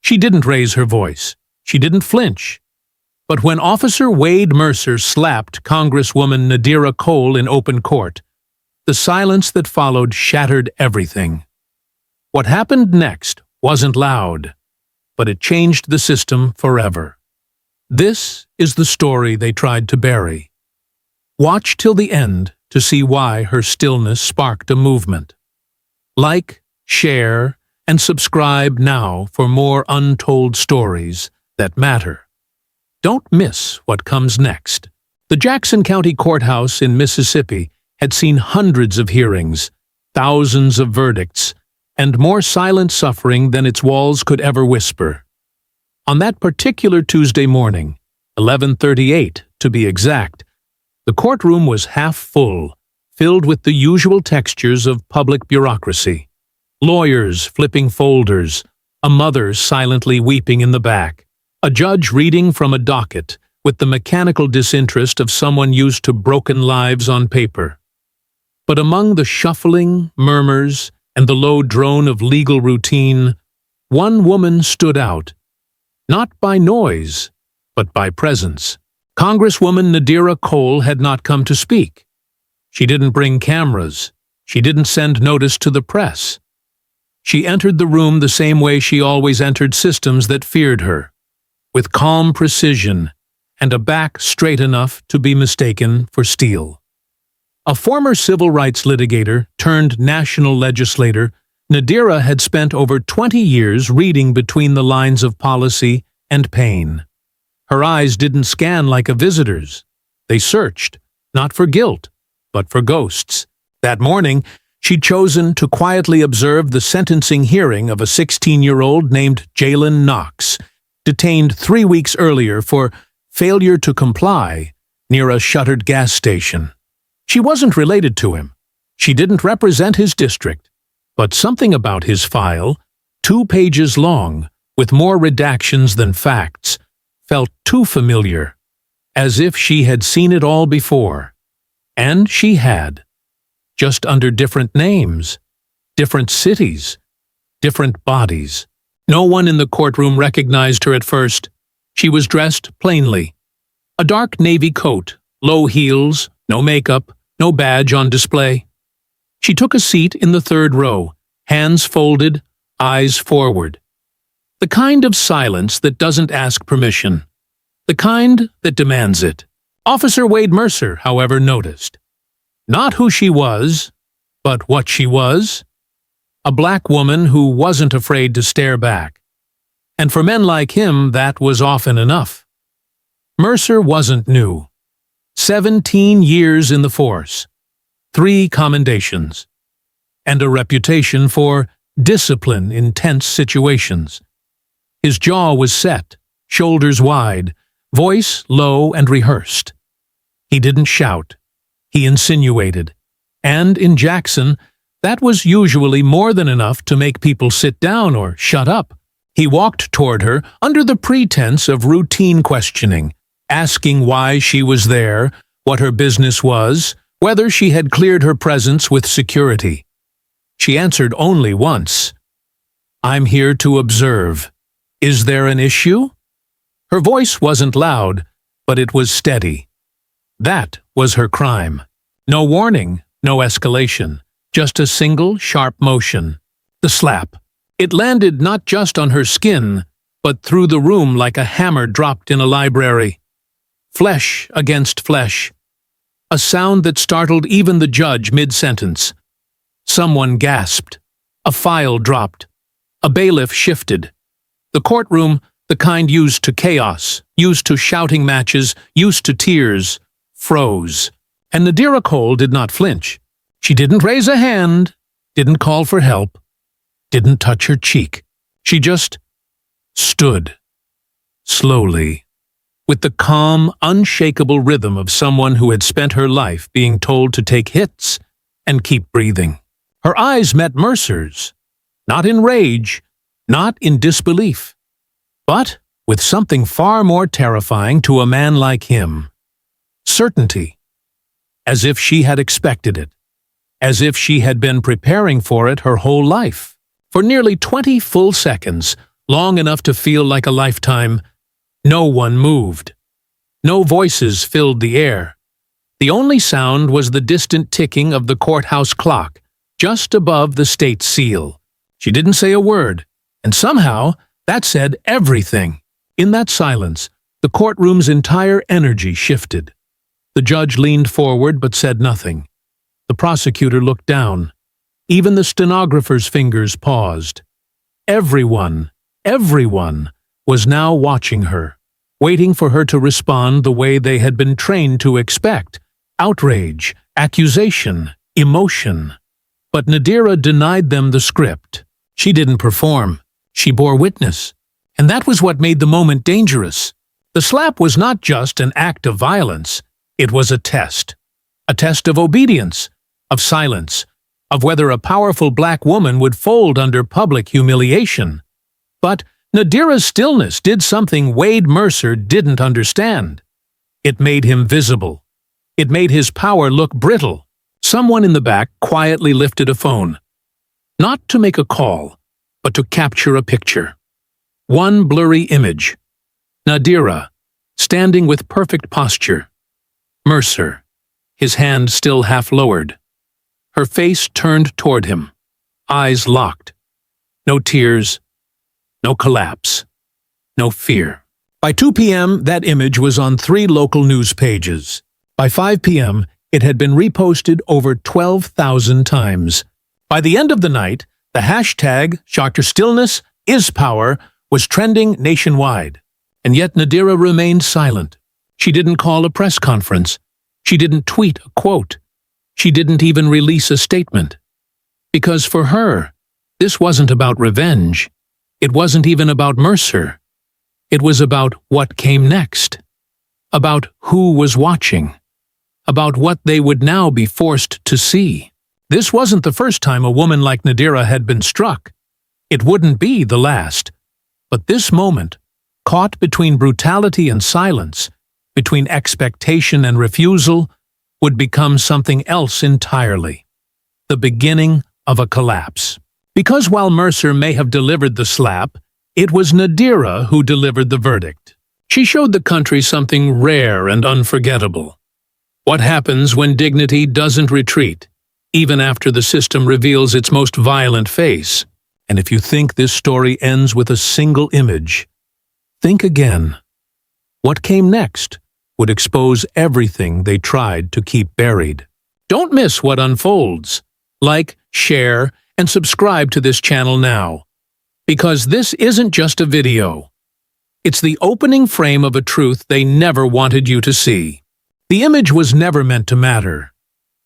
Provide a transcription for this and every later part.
She didn't raise her voice. She didn't flinch. But when Officer Wade Mercer slapped Congresswoman Nadira Cole in open court, the silence that followed shattered everything. What happened next wasn't loud, but it changed the system forever. This is the story they tried to bury. Watch till the end to see why her stillness sparked a movement. Like, share, and subscribe now for more untold stories that matter. Don't miss what comes next. The Jackson County Courthouse in Mississippi had seen hundreds of hearings, thousands of verdicts, and more silent suffering than its walls could ever whisper. On that particular Tuesday morning, 11:38 to be exact, the courtroom was half full, filled with the usual textures of public bureaucracy. Lawyers flipping folders, a mother silently weeping in the back, a judge reading from a docket with the mechanical disinterest of someone used to broken lives on paper. But among the shuffling, murmurs, and the low drone of legal routine, one woman stood out, not by noise, but by presence. Congresswoman Nadira Cole had not come to speak. She didn't bring cameras. She didn't send notice to the press. She entered the room the same way she always entered systems that feared her, with calm precision and a back straight enough to be mistaken for steel. A former civil rights litigator turned national legislator, Nadira had spent over 20 years reading between the lines of policy and pain. Her eyes didn't scan like a visitor's. They searched, not for guilt, but for ghosts. That morning, she'd chosen to quietly observe the sentencing hearing of a 16-year-old named Jalen Knox, detained 3 weeks earlier for failure to comply near a shuttered gas station. She wasn't related to him. She didn't represent his district. But something about his file, 2 pages long, with more redactions than facts, felt too familiar, as if she had seen it all before. And she had, just under different names, different cities, different bodies. No one in the courtroom recognized her at first. She was dressed plainly. A dark navy coat, low heels, no makeup, no badge on display. She took a seat in the 3rd row, hands folded, eyes forward. The kind of silence that doesn't ask permission. The kind that demands it. Officer Wade Mercer, however, noticed. Not who she was, but what she was. A black woman who wasn't afraid to stare back. And for men like him, that was often enough. Mercer wasn't new. 17 years in the force, 3 commendations, and a reputation for discipline in tense situations. His jaw was set, shoulders wide, voice low and rehearsed. He didn't shout. He insinuated. And in Jackson, that was usually more than enough to make people sit down or shut up. He walked toward her under the pretense of routine questioning, asking why she was there, what her business was, whether she had cleared her presence with security. She answered only once. "I'm here to observe. Is there an issue?" Her voice wasn't loud, but it was steady. That was her crime. No warning, no escalation, just a single sharp motion. The slap. It landed not just on her skin, but through the room like a hammer dropped in a library. Flesh against flesh. A sound that startled even the judge mid-sentence. Someone gasped. A file dropped. A bailiff shifted. The courtroom, the kind used to chaos, used to shouting matches, used to tears, froze. And Nadira Cole did not flinch. She didn't raise a hand, didn't call for help, didn't touch her cheek. She just stood, slowly, with the calm, unshakable rhythm of someone who had spent her life being told to take hits and keep breathing. Her eyes met Mercer's, not in rage, not in disbelief, but with something far more terrifying to a man like him. Certainty. As if she had expected it. As if she had been preparing for it her whole life. For nearly 20 full seconds, long enough to feel like a lifetime. No one moved. No voices filled the air. The only sound was the distant ticking of the courthouse clock, just above the state seal. She didn't say a word, and somehow that said everything. In that silence, the courtroom's entire energy shifted. The judge leaned forward but said nothing. The prosecutor looked down. Even the stenographer's fingers paused. Everyone was now watching her, waiting for her to respond the way they had been trained to expect: outrage, accusation, emotion. But Nadira denied them the script. She didn't perform. She bore witness. And that was what made the moment dangerous. The slap was not just an act of violence. It was a test of obedience, of silence, of whether a powerful black woman would fold under public humiliation. But Nadira's stillness did something Wade Mercer didn't understand. It made him visible. It made his power look brittle. Someone in the back quietly lifted a phone. Not to make a call, but to capture a picture. One blurry image. Nadira, standing with perfect posture. Mercer, his hand still half lowered. Her face turned toward him, eyes locked. No tears, no collapse, no fear. By 2 p.m., that image was on 3 local news pages. By 5 p.m., it had been reposted over 12,000 times. By the end of the night, the hashtag #ShockerStillness was trending nationwide. And yet Nadira remained silent. She didn't call a press conference. She didn't tweet a quote. She didn't even release a statement. Because for her, this wasn't about revenge. It wasn't even about Mercer. It was about what came next. About who was watching. About what they would now be forced to see. This wasn't the first time a woman like Nadira had been struck. It wouldn't be the last. But this moment, caught between brutality and silence, between expectation and refusal, would become something else entirely. The beginning of a collapse. Because while Mercer may have delivered the slap, it was Nadira who delivered the verdict. She showed the country something rare and unforgettable. What happens when dignity doesn't retreat, even after the system reveals its most violent face? And if you think this story ends with a single image, think again. What came next would expose everything they tried to keep buried. Don't miss what unfolds. Like, share, and subscribe to this channel now. Because this isn't just a video. It's the opening frame of a truth they never wanted you to see. The image was never meant to matter.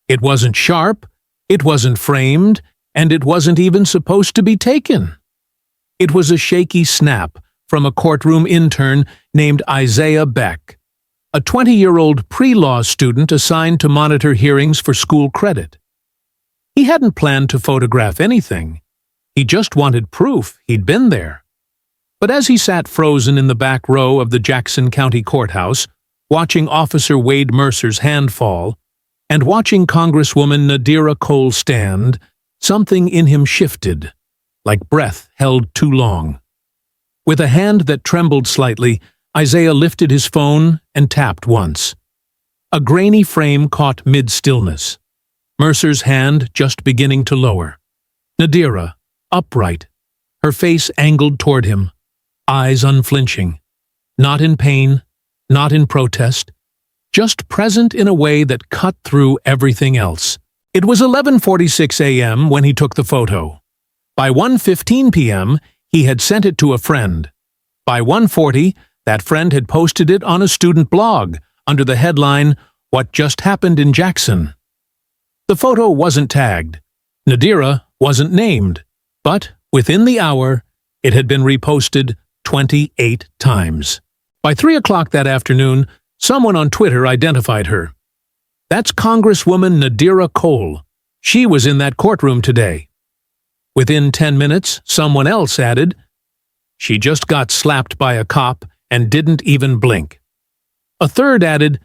It wasn't sharp, it wasn't framed, and it wasn't even supposed to be taken. It was a shaky snap from a courtroom intern named Isaiah Beck, a 20-year-old pre-law student assigned to monitor hearings for school credit. He hadn't planned to photograph anything. He just wanted proof he'd been there. But as he sat frozen in the back row of the Jackson County Courthouse, watching Officer Wade Mercer's hand fall, and watching Congresswoman Nadira Cole stand, something in him shifted, like breath held too long. With a hand that trembled slightly, Isaiah lifted his phone and tapped once. A grainy frame caught mid-stillness. Mercer's hand just beginning to lower. Nadira, upright, her face angled toward him, eyes unflinching. Not in pain, not in protest, just present in a way that cut through everything else. It was 11:46 a.m. when he took the photo. By 1:15 p.m., he had sent it to a friend. By 1:40, that friend had posted it on a student blog under the headline, "What Just Happened in Jackson." The photo wasn't tagged. Nadira wasn't named. But within the hour, it had been reposted 28 times. By 3 o'clock that afternoon, someone on Twitter identified her. That's Congresswoman Nadira Cole. She was in that courtroom today. Within 10 minutes, someone else added, "She just got slapped by a cop and didn't even blink." A third added,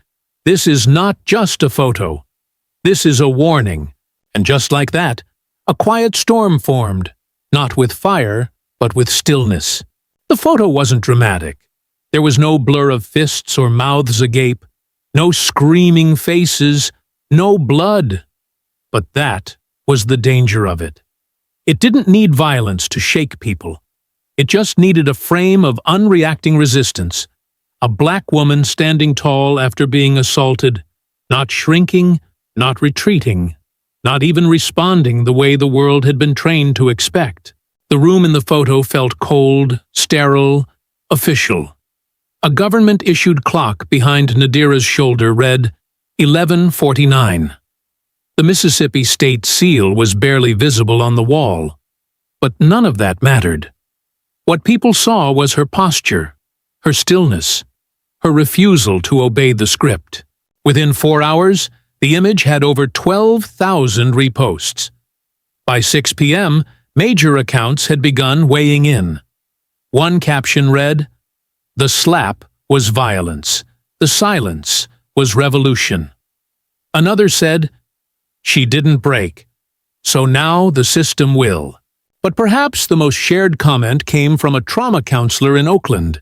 "This is not just a photo. This is a warning." And just like that, a quiet storm formed, not with fire, but with stillness. The photo wasn't dramatic. There was no blur of fists or mouths agape, no screaming faces, no blood. But that was the danger of it. It didn't need violence to shake people. It just needed a frame of unreacting resistance, a black woman standing tall after being assaulted, not shrinking, not retreating, not even responding the way the world had been trained to expect. The room in the photo felt cold, sterile, official. A government-issued clock behind Nadira's shoulder read 11:49. The Mississippi state seal was barely visible on the wall, but none of that mattered. What people saw was her posture, her stillness, her refusal to obey the script. Within 4 hours, the image had over 12,000 reposts. By 6 p.m., major accounts had begun weighing in. One caption read, "The slap was violence. The silence was revolution." Another said, "She didn't break, so now the system will." But perhaps the most shared comment came from a trauma counselor in Oakland.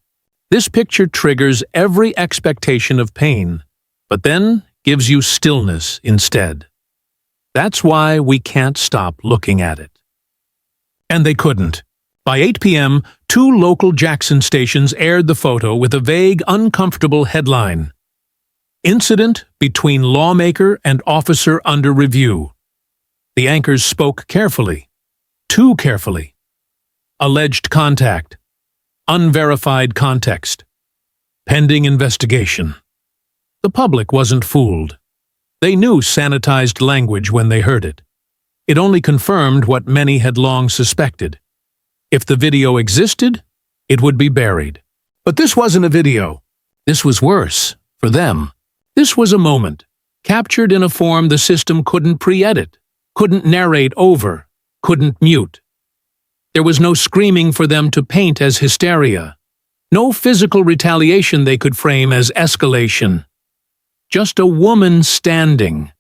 This picture triggers every expectation of pain, but then gives you stillness instead. That's why we can't stop looking at it. And they couldn't. By 8 p.m., 2 local Jackson stations aired the photo with a vague, uncomfortable headline: "Incident between lawmaker and officer under review." The anchors spoke carefully. Too carefully. Alleged contact. Unverified context. Pending investigation. The public wasn't fooled. They knew sanitized language when they heard it. It only confirmed what many had long suspected. If the video existed, it would be buried. But this wasn't a video. This was worse, for them. This was a moment, captured in a form the system couldn't pre-edit, couldn't narrate over, couldn't mute. There was no screaming for them to paint as hysteria, no physical retaliation they could frame as escalation. Just a woman standing,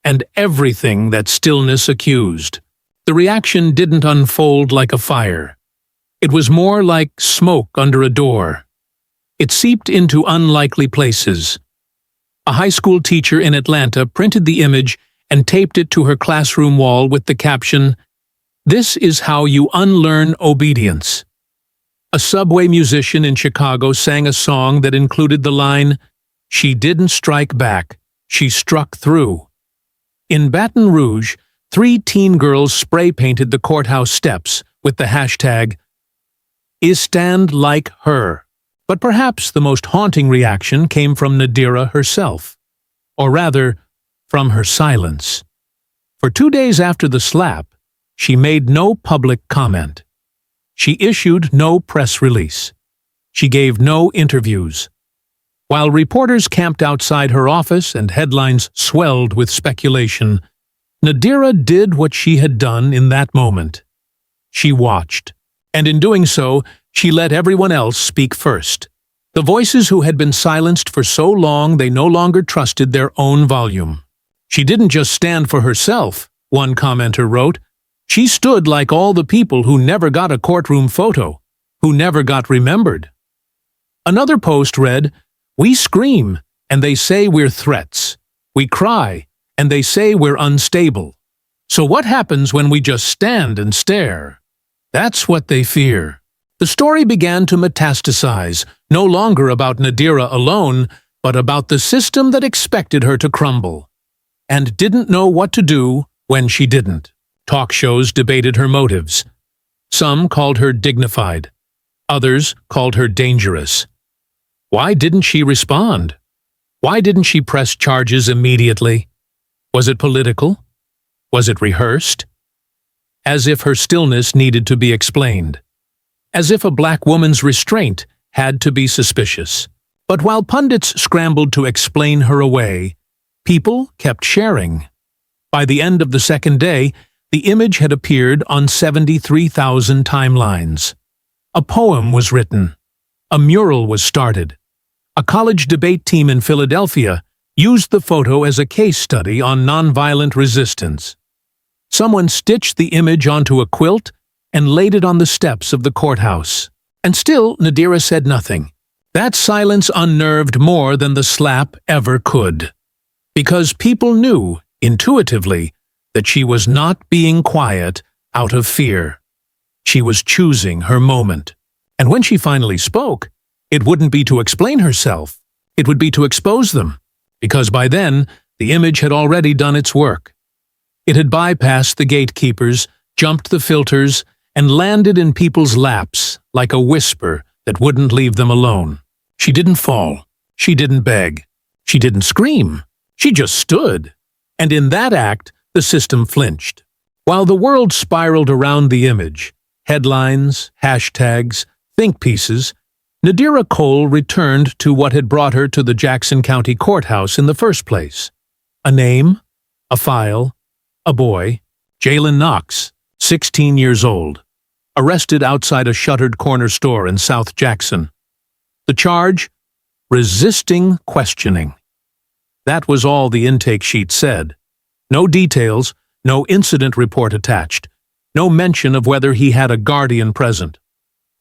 and everything that stillness accused. The reaction didn't unfold like a fire. It was more like smoke under a door. It seeped into unlikely places. A high school teacher in Atlanta printed the image and taped it to her classroom wall with the caption, "This is how you unlearn obedience." A subway musician in Chicago sang a song that included the line, "She didn't strike back, she struck through." In Baton Rouge, 3 teen girls spray-painted the courthouse steps with the hashtag, "Stand like her." But perhaps the most haunting reaction came from Nadira herself, or rather, from her silence. For 2 days after the slap, she made no public comment. She issued no press release. She gave no interviews. While reporters camped outside her office and headlines swelled with speculation, Nadira did what she had done in that moment. She watched, and in doing so, she let everyone else speak first. The voices who had been silenced for so long they no longer trusted their own volume. She didn't just stand for herself, one commenter wrote. She stood like all the people who never got a courtroom photo, who never got remembered. Another post read, "We scream, and they say we're threats. We cry, and they say we're unstable. So what happens when we just stand and stare? That's what they fear." The story began to metastasize, no longer about Nadira alone, but about the system that expected her to crumble, and didn't know what to do when she didn't. Talk shows debated her motives. Some called her dignified. Others called her dangerous. Why didn't she respond? Why didn't she press charges immediately? Was it political? Was it rehearsed? As if her stillness needed to be explained. As if a black woman's restraint had to be suspicious. But while pundits scrambled to explain her away, people kept sharing. By the end of the second day, the image had appeared on 73,000 timelines. A poem was written. A mural was started. A college debate team in Philadelphia used the photo as a case study on nonviolent resistance. Someone stitched the image onto a quilt and laid it on the steps of the courthouse. And still, Nadira said nothing. That silence unnerved more than the slap ever could. Because people knew, intuitively, that she was not being quiet out of fear. She was choosing her moment. And when she finally spoke, it wouldn't be to explain herself. It would be to expose them. Because by then, the image had already done its work. It had bypassed the gatekeepers, jumped the filters, and landed in people's laps like a whisper that wouldn't leave them alone. She didn't fall. She didn't beg. She didn't scream. She just stood. And in that act, the system flinched. While the world spiraled around the image, headlines, hashtags, think pieces, Nadira Cole returned to what had brought her to the Jackson County Courthouse in the first place. A name, a file, a boy, Jalen Knox, 16 years old, arrested outside a shuttered corner store in South Jackson. The charge? Resisting questioning. That was all the intake sheet said. No details, no incident report attached, no mention of whether he had a guardian present.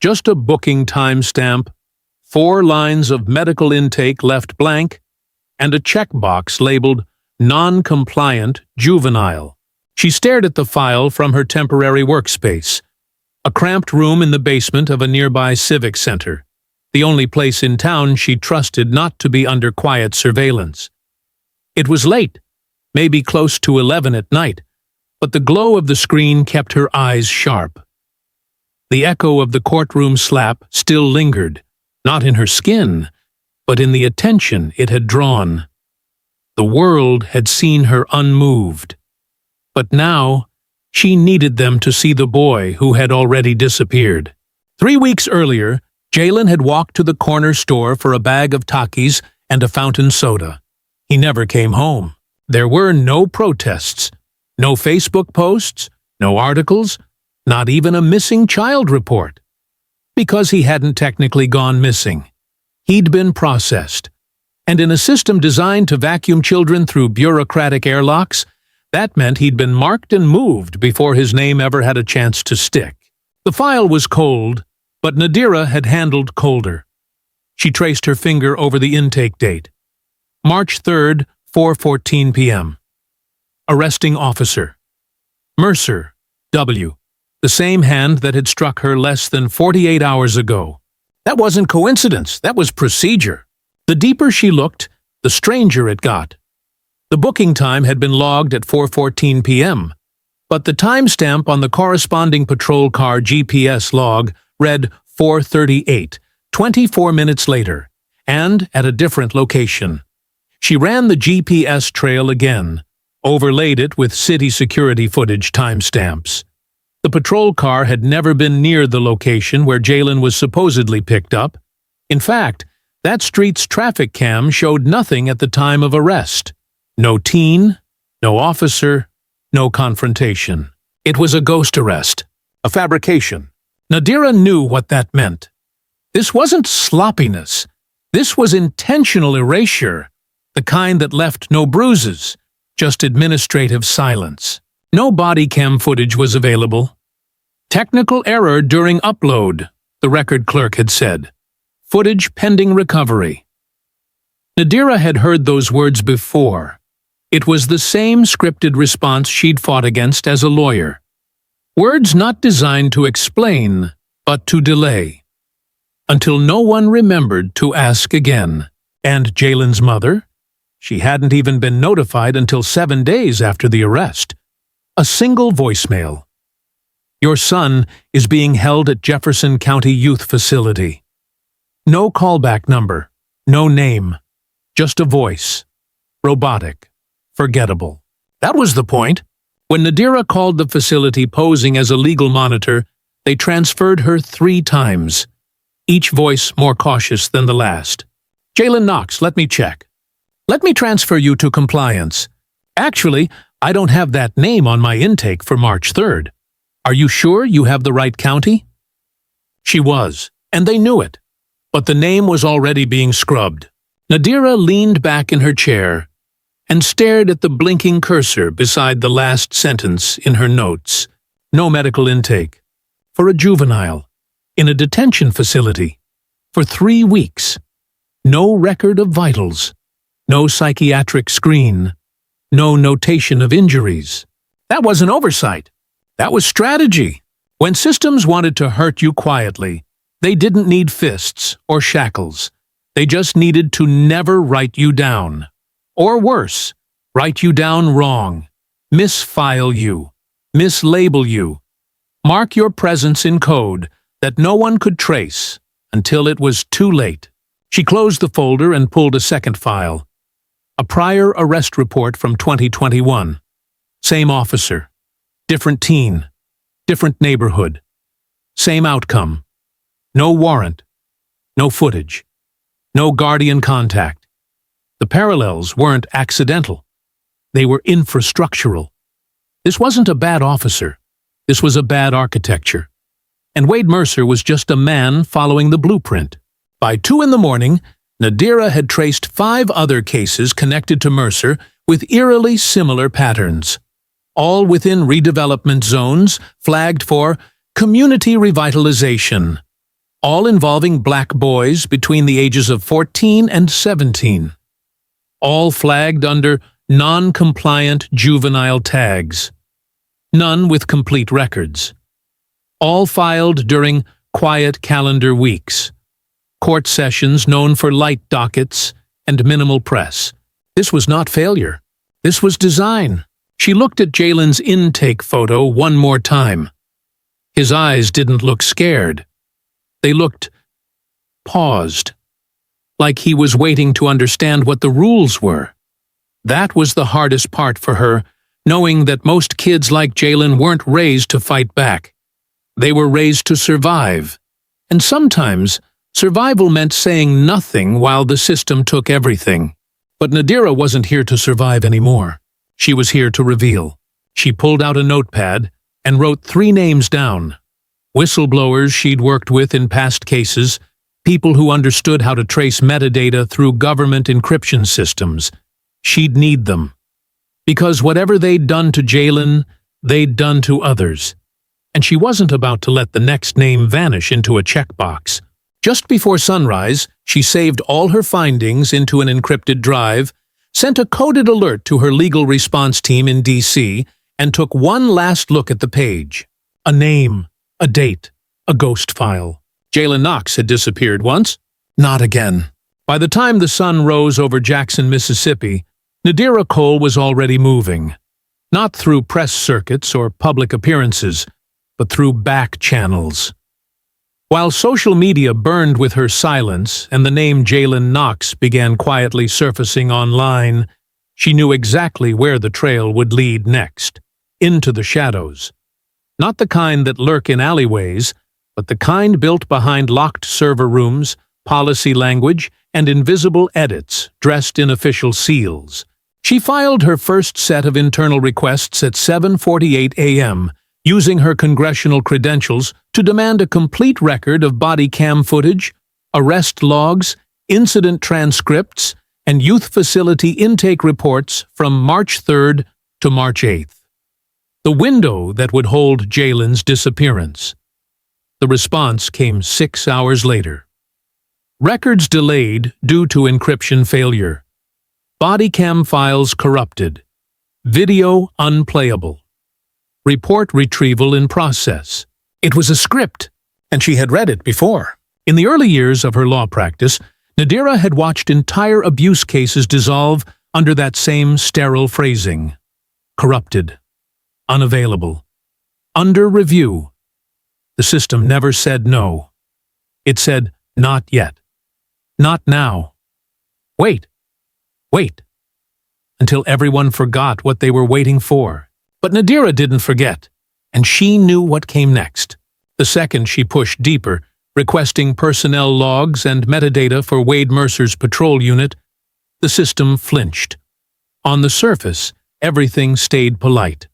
Just a booking timestamp, 4 lines of medical intake left blank, and a checkbox labeled non-compliant juvenile. She stared at the file from her temporary workspace, a cramped room in the basement of a nearby civic center, the only place in town she trusted not to be under quiet surveillance. It was late, maybe close to 11 at night, but the glow of the screen kept her eyes sharp. The echo of the courtroom slap still lingered, not in her skin, but in the attention it had drawn. The world had seen her unmoved. But now, she needed them to see the boy who had already disappeared. 3 weeks earlier, Jalen had walked to the corner store for a bag of Takis and a fountain soda. He never came home. There were no protests, no Facebook posts, no articles, not even a missing child report. Because he hadn't technically gone missing. He'd been processed. And in a system designed to vacuum children through bureaucratic airlocks, that meant he'd been marked and moved before his name ever had a chance to stick. The file was cold, but Nadira had handled colder. She traced her finger over the intake date. March 3rd, 4:14 p.m. Arresting officer. Mercer, W. The same hand that had struck her less than 48 hours ago. That wasn't coincidence, that was procedure. The deeper she looked, the stranger it got. The booking time had been logged at 4:14 p.m., but the timestamp on the corresponding patrol car GPS log read 4:38, 24 minutes later, and at a different location. She ran the GPS trail again, overlaid it with city security footage timestamps. The patrol car had never been near the location where Jalen was supposedly picked up. In fact, that street's traffic cam showed nothing at the time of arrest. No teen, no officer, no confrontation. It was a ghost arrest, a fabrication. Nadira knew what that meant. This wasn't sloppiness. This was intentional erasure, the kind that left no bruises, just administrative silence. No body cam footage was available. Technical error during upload, the record clerk had said. Footage pending recovery. Nadira had heard those words before. It was the same scripted response she'd fought against as a lawyer. Words not designed to explain, but to delay. Until no one remembered to ask again. And Jalen's mother? She hadn't even been notified until 7 days after the arrest. A single voicemail. Your son is being held at Jefferson County Youth Facility. No callback number, no name, just a voice. Robotic, forgettable. That was the point. When Nadira called the facility posing as a legal monitor, they transferred her 3 times, each voice more cautious than the last. Jalen Knox, let me check. Let me transfer you to compliance. Actually, I don't have that name on my intake for March 3rd. Are you sure you have the right county? She was, and they knew it. But the name was already being scrubbed. Nadira leaned back in her chair and stared at the blinking cursor beside the last sentence in her notes. No medical intake. For a juvenile. in a detention facility, for 3 weeks. No record of vitals, no psychiatric screen, no notation of injuries. That wasn't oversight. That was strategy. When systems wanted to hurt you quietly, they didn't need fists or shackles. They just needed to never write you down. Or worse, write you down wrong, misfile you, mislabel you, mark your presence in code that no one could trace until it was too late. She closed the folder and pulled a second file. A prior arrest report from 2021. Same officer, different teen, different neighborhood. Same outcome. No warrant, no footage, no guardian contact. The parallels weren't accidental. They were infrastructural. This wasn't a bad officer. This was a bad architecture. And Wade Mercer was just a man following the blueprint. By 2 in the morning, Nadira had traced 5 other cases connected to Mercer with eerily similar patterns, all within redevelopment zones flagged for community revitalization, all involving black boys between the ages of 14 and 17, all flagged under non-compliant juvenile tags, none with complete records, all filed during quiet calendar weeks, court sessions known for light dockets and minimal press. This was not failure. This was design. She looked at Jalen's intake photo one more time. His eyes didn't look scared. They looked paused, like he was waiting to understand what the rules were. That was the hardest part for her, knowing that most kids like Jalen weren't raised to fight back. They were raised to survive. And sometimes, survival meant saying nothing while the system took everything. But Nadira wasn't here to survive anymore. She was here to reveal. She pulled out a notepad and wrote 3 names down. Whistleblowers she'd worked with in past cases, people who understood how to trace metadata through government encryption systems. She'd need them. Because whatever they'd done to Jalen, they'd done to others. And she wasn't about to let the next name vanish into a checkbox. Just before sunrise, she saved all her findings into an encrypted drive, sent a coded alert to her legal response team in D.C., and took one last look at the page. A name, a date, a ghost file. Jalen Knox had disappeared once. Not again. By the time the sun rose over Jackson, Mississippi, Nadira Cole was already moving. Not through press circuits or public appearances, but through back channels. While social media burned with her silence and the name Jalen Knox began quietly surfacing online, she knew exactly where the trail would lead next. Into the shadows. Not the kind that lurk in alleyways, but the kind built behind locked server rooms, policy language, and invisible edits dressed in official seals. She filed her first set of internal requests at 7:48 a.m., using her congressional credentials to demand a complete record of body cam footage, arrest logs, incident transcripts, and youth facility intake reports from March 3rd to March 8th. The window that would hold Jalen's disappearance. The response came 6 hours later. Records delayed due to encryption failure. Body cam files corrupted. Video unplayable. Report retrieval in process. It was a script, and she had read it before. In the early years of her law practice, Nadira had watched entire abuse cases dissolve under that same sterile phrasing. Corrupted. Unavailable. Under review. The system never said no. It said, not yet. Not now. Wait. Wait. Until everyone forgot what they were waiting for. But Nadira didn't forget, and she knew what came next. The second she pushed deeper, requesting personnel logs and metadata for Wade Mercer's patrol unit, the system flinched. On the surface, everything stayed polite.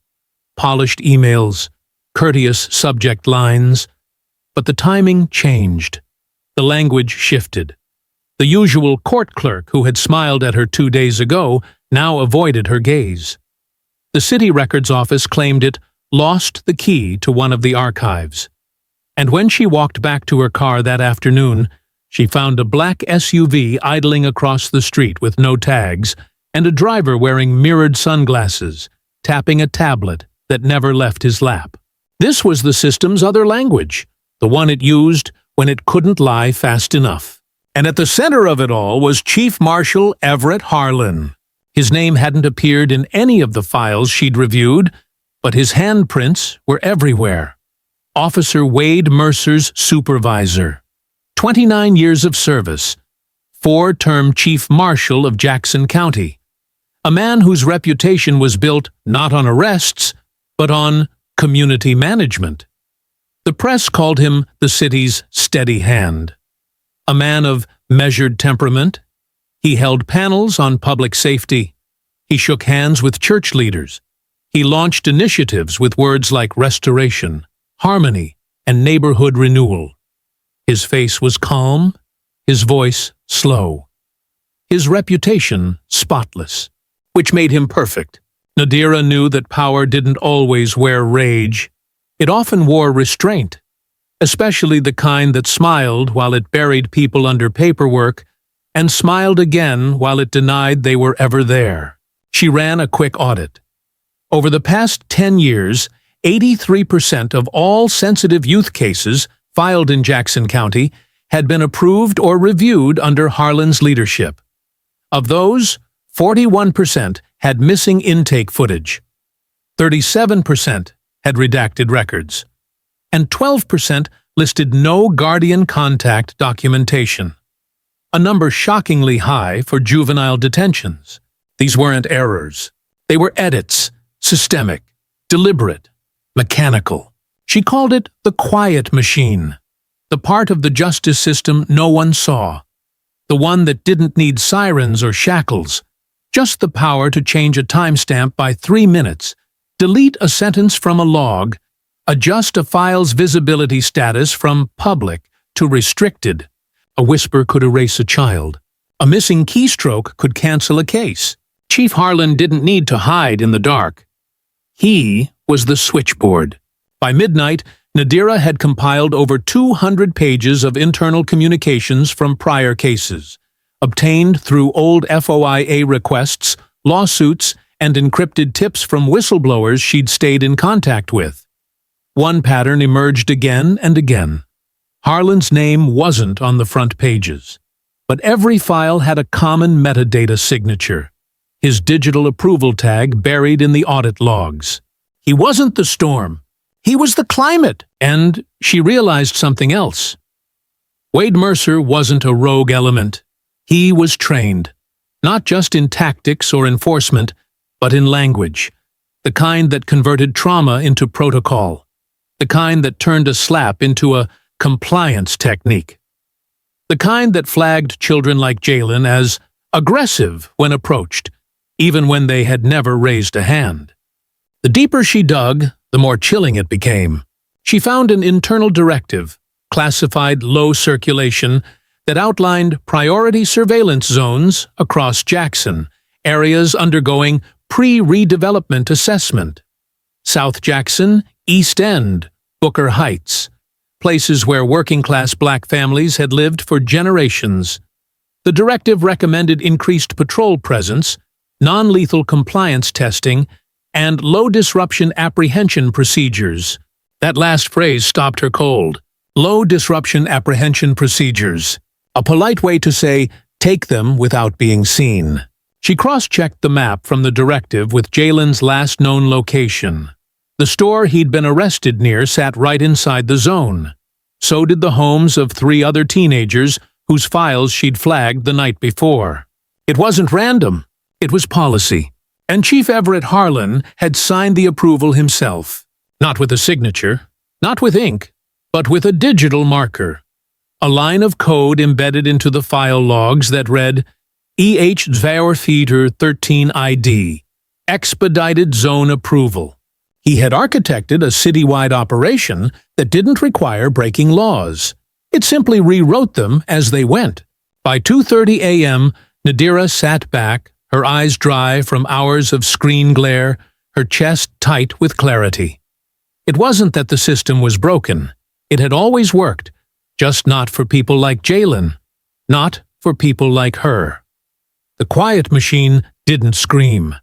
Polished emails, courteous subject lines, but the timing changed. The language shifted. The usual court clerk who had smiled at her 2 days ago now avoided her gaze. The city records office claimed it lost the key to one of the archives. And when she walked back to her car that afternoon, she found a black SUV idling across the street with no tags, and a driver wearing mirrored sunglasses, tapping a tablet that never left his lap. This was the system's other language, the one it used when it couldn't lie fast enough. And at the center of it all was Chief Marshal Everett Harlan. His name hadn't appeared in any of the files she'd reviewed, but his handprints were everywhere. Officer Wade Mercer's supervisor. 29 years of service. 4-term Chief Marshal of Jackson County. A man whose reputation was built not on arrests, but on community management. The press called him the city's steady hand. A man of measured temperament, he held panels on public safety. He shook hands with church leaders. He launched initiatives with words like restoration, harmony, and neighborhood renewal. His face was calm, his voice slow. His reputation spotless, which made him perfect. Nadira knew that power didn't always wear rage. It often wore restraint, especially the kind that smiled while it buried people under paperwork and smiled again while it denied they were ever there. She ran a quick audit. Over the past 10 years, 83% of all sensitive youth cases filed in Jackson County had been approved or reviewed under Harlan's leadership. Of those, 41% had missing intake footage, 37% had redacted records, and 12% listed no guardian contact documentation, a number shockingly high for juvenile detentions. These weren't errors. They were edits, systemic, deliberate, mechanical. She called it the quiet machine, the part of the justice system no one saw, the one that didn't need sirens or shackles, just the power to change a timestamp by 3 minutes, delete a sentence from a log, adjust a file's visibility status from public to restricted. A whisper could erase a child. A missing keystroke could cancel a case. Chief Harlan didn't need to hide in the dark. He was the switchboard. By midnight, Nadira had compiled over 200 pages of internal communications from prior cases, obtained through old FOIA requests, lawsuits, and encrypted tips from whistleblowers she'd stayed in contact with. One pattern emerged again and again. Harlan's name wasn't on the front pages, but every file had a common metadata signature, his digital approval tag buried in the audit logs. He wasn't the storm. He was the climate. And she realized something else. Wade Mercer wasn't a rogue element. He was trained, not just in tactics or enforcement, but in language, the kind that converted trauma into protocol, the kind that turned a slap into a compliance technique, the kind that flagged children like Jalen as aggressive when approached, even when they had never raised a hand. The deeper she dug, the more chilling it became. She found an internal directive, classified low circulation, that outlined priority surveillance zones across Jackson, areas undergoing pre-redevelopment assessment. South Jackson, East End, Booker Heights, places where working-class black families had lived for generations. The directive recommended increased patrol presence, non-lethal compliance testing, and low-disruption apprehension procedures. That last phrase stopped her cold. Low-disruption apprehension procedures. A polite way to say, take them without being seen. She cross-checked the map from the directive with Jalen's last known location. The store he'd been arrested near sat right inside the zone. So did the homes of 3 other teenagers whose files she'd flagged the night before. It wasn't random. It was policy. And Chief Everett Harlan had signed the approval himself. Not with a signature, not with ink, but with a digital marker. A line of code embedded into the file logs that read, EH 13 ID, Expedited Zone Approval. He had architected a citywide operation that didn't require breaking laws. It simply rewrote them as they went. By 2:30 a.m., Nadira sat back, her eyes dry from hours of screen glare, her chest tight with clarity. It wasn't that the system was broken. It had always worked, just not for people like Jalen, not for people like her. The quiet machine didn't scream.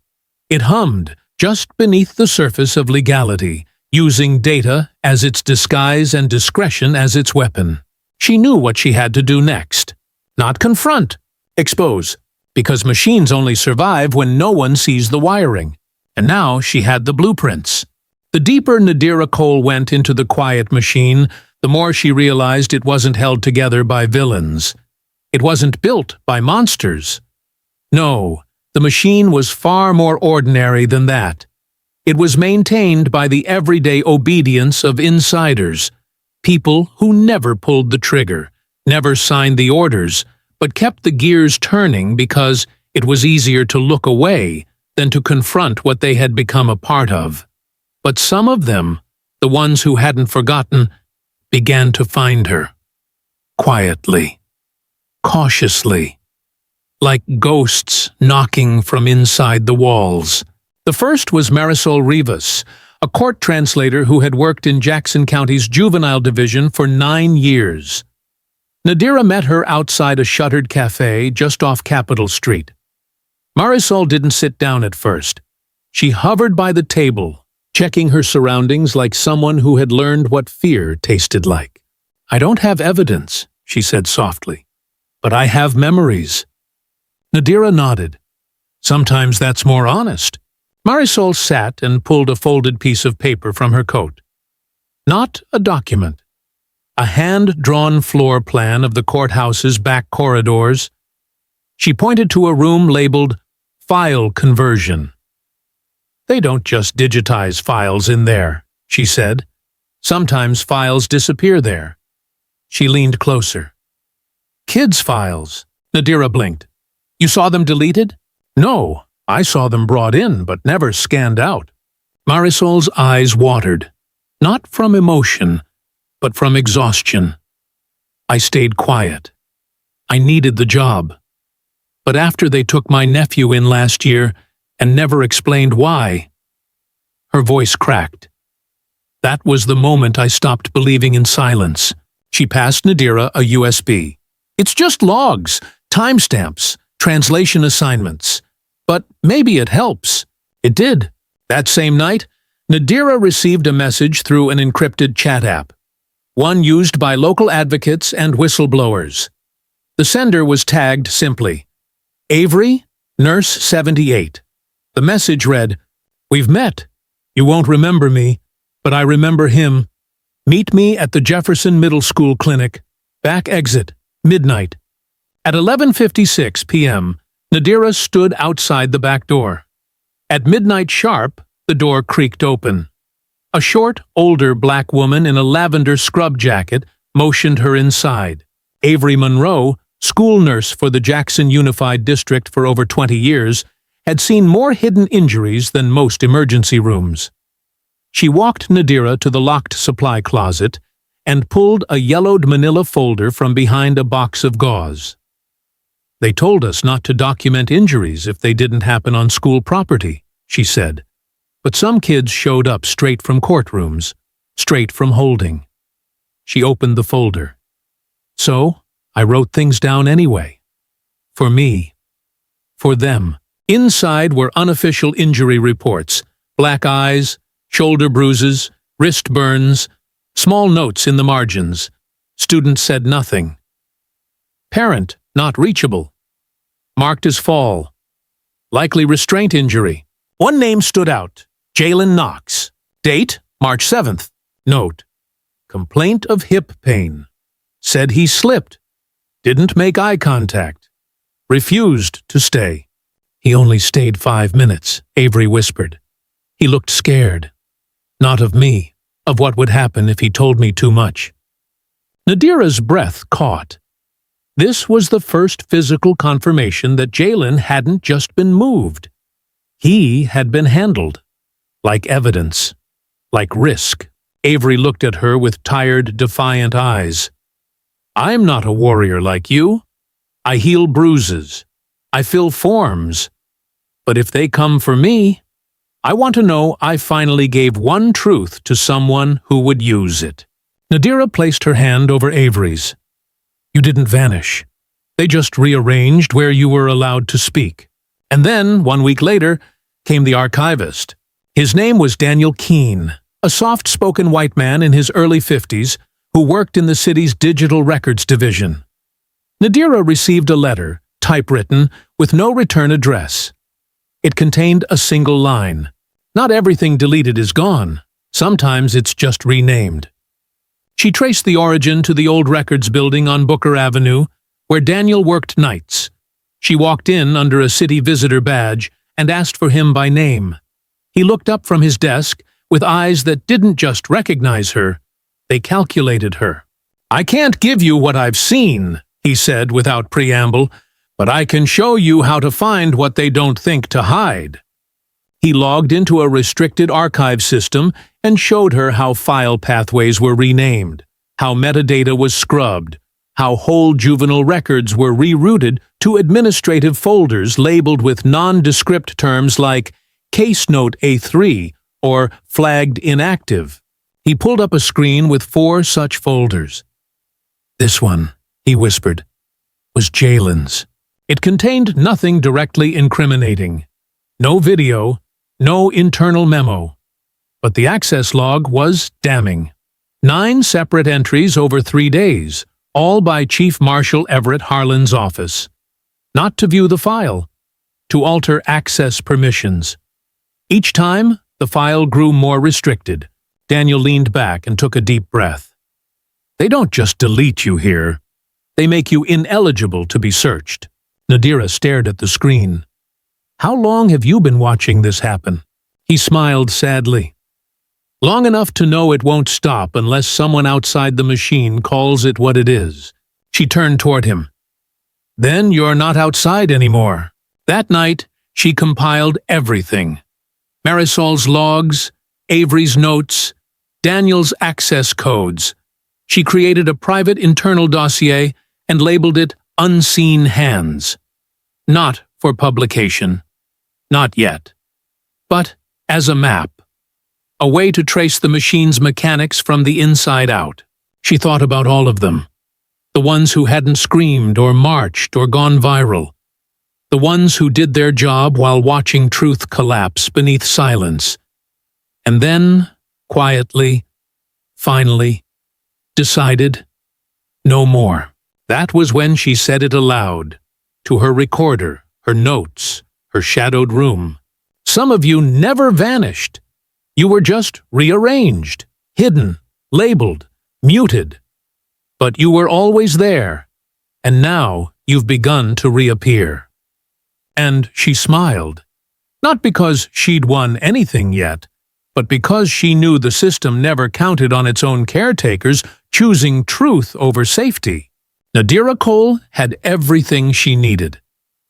It hummed just beneath the surface of legality, using data as its disguise and discretion as its weapon. She knew what she had to do next. Not confront, expose, because machines only survive when no one sees the wiring. And now she had the blueprints. The deeper Nadira Cole went into the quiet machine, the more she realized it wasn't held together by villains. It wasn't built by monsters. No, the machine was far more ordinary than that. It was maintained by the everyday obedience of insiders, people who never pulled the trigger, never signed the orders, but kept the gears turning because it was easier to look away than to confront what they had become a part of. But some of them, the ones who hadn't forgotten, began to find her. Quietly, cautiously, like ghosts knocking from inside the walls. The first was Marisol Rivas, a court translator who had worked in Jackson County's juvenile division for 9 years. Nadira met her outside a shuttered cafe just off Capitol Street. Marisol didn't sit down at first. She hovered by the table, checking her surroundings like someone who had learned what fear tasted like. "I don't have evidence," she said softly, "but I have memories." Nadira nodded. "Sometimes that's more honest." Marisol sat and pulled a folded piece of paper from her coat. Not a document. A hand-drawn floor plan of the courthouse's back corridors. She pointed to a room labeled File Conversion. "They don't just digitize files in there," she said. "Sometimes files disappear there." She leaned closer. "Kids' files." Nadira blinked. "You saw them deleted?" "No, I saw them brought in, but never scanned out." Marisol's eyes watered, not from emotion, but from exhaustion. "I stayed quiet. I needed the job. But after they took my nephew in last year and never explained why..." Her voice cracked. "That was the moment I stopped believing in silence." She passed Nadira a USB. "It's just logs, timestamps, translation assignments. But maybe it helps." It did. That same night, Nadira received a message through an encrypted chat app, one used by local advocates and whistleblowers. The sender was tagged simply, "Avery, Nurse 78. The message read, "We've met. You won't remember me, but I remember him. Meet me at the Jefferson Middle School Clinic. Back exit, midnight." At 11:56 p.m., Nadira stood outside the back door. At midnight sharp, the door creaked open. A short, older black woman in a lavender scrub jacket motioned her inside. Avery Monroe, school nurse for the Jackson Unified District for over 20 years, had seen more hidden injuries than most emergency rooms. She walked Nadira to the locked supply closet and pulled a yellowed manila folder from behind a box of gauze. "They told us not to document injuries if they didn't happen on school property," she said. "But some kids showed up straight from courtrooms, straight from holding." She opened the folder. "So, I wrote things down anyway. For me. For them." Inside were unofficial injury reports, black eyes, shoulder bruises, wrist burns, small notes in the margins. Student said nothing. Parent not reachable. Marked as fall. Likely restraint injury. One name stood out, Jalen Knox. Date, March 7th. Note, complaint of hip pain. Said he slipped. Didn't make eye contact. Refused to stay. "He only stayed 5 minutes," Avery whispered. "He looked scared. Not of me, of what would happen if he told me too much." Nadira's breath caught. This was the first physical confirmation that Jalen hadn't just been moved. He had been handled. Like evidence. Like risk. Avery looked at her with tired, defiant eyes. "I'm not a warrior like you. I heal bruises. I fill forms. But if they come for me, I want to know I finally gave one truth to someone who would use it." Nadira placed her hand over Avery's. You didn't vanish. They just rearranged where you were allowed to speak. And then, 1 week later, came the archivist. His name was Daniel Keene, a soft-spoken white man in his early 50s who worked in the city's digital records division. Nadira received a letter, typewritten, with no return address. It contained a single line. Not everything deleted is gone. Sometimes it's just renamed. She traced the origin to the old records building on Booker Avenue, where Daniel worked nights. She walked in under a city visitor badge and asked for him by name. He looked up from his desk with eyes that didn't just recognize her, they calculated her. I can't give you what I've seen, he said without preamble, but I can show you how to find what they don't think to hide. He logged into a restricted archive system and showed her how file pathways were renamed, how metadata was scrubbed, how whole juvenile records were rerouted to administrative folders labeled with nondescript terms like Case Note A3 or Flagged Inactive. He pulled up a screen with 4 such folders. This one, he whispered, was Jalen's. It contained nothing directly incriminating. No video, no internal memo. But the access log was damning. 9 separate entries over 3 days, all by Chief Marshal Everett Harlan's office. Not to view the file, to alter access permissions. Each time, the file grew more restricted. Daniel leaned back and took a deep breath. They don't just delete you here. They make you ineligible to be searched. Nadira stared at the screen. How long have you been watching this happen? He smiled sadly. Long enough to know it won't stop unless someone outside the machine calls it what it is. She turned toward him. Then you're not outside anymore. That night, she compiled everything. Marisol's logs, Avery's notes, Daniel's access codes. She created a private internal dossier and labeled it Unseen Hands. Not for publication. Not yet. But as a map. A way to trace the machine's mechanics from the inside out. She thought about all of them. The ones who hadn't screamed or marched or gone viral. The ones who did their job while watching truth collapse beneath silence. And then, quietly, finally, decided, no more. That was when she said it aloud, to her recorder, her notes, her shadowed room. Some of you never vanished. You were just rearranged, hidden, labeled, muted. But you were always there, and now you've begun to reappear. And she smiled, not because she'd won anything yet, but because she knew the system never counted on its own caretakers choosing truth over safety. Nadira Cole had everything she needed.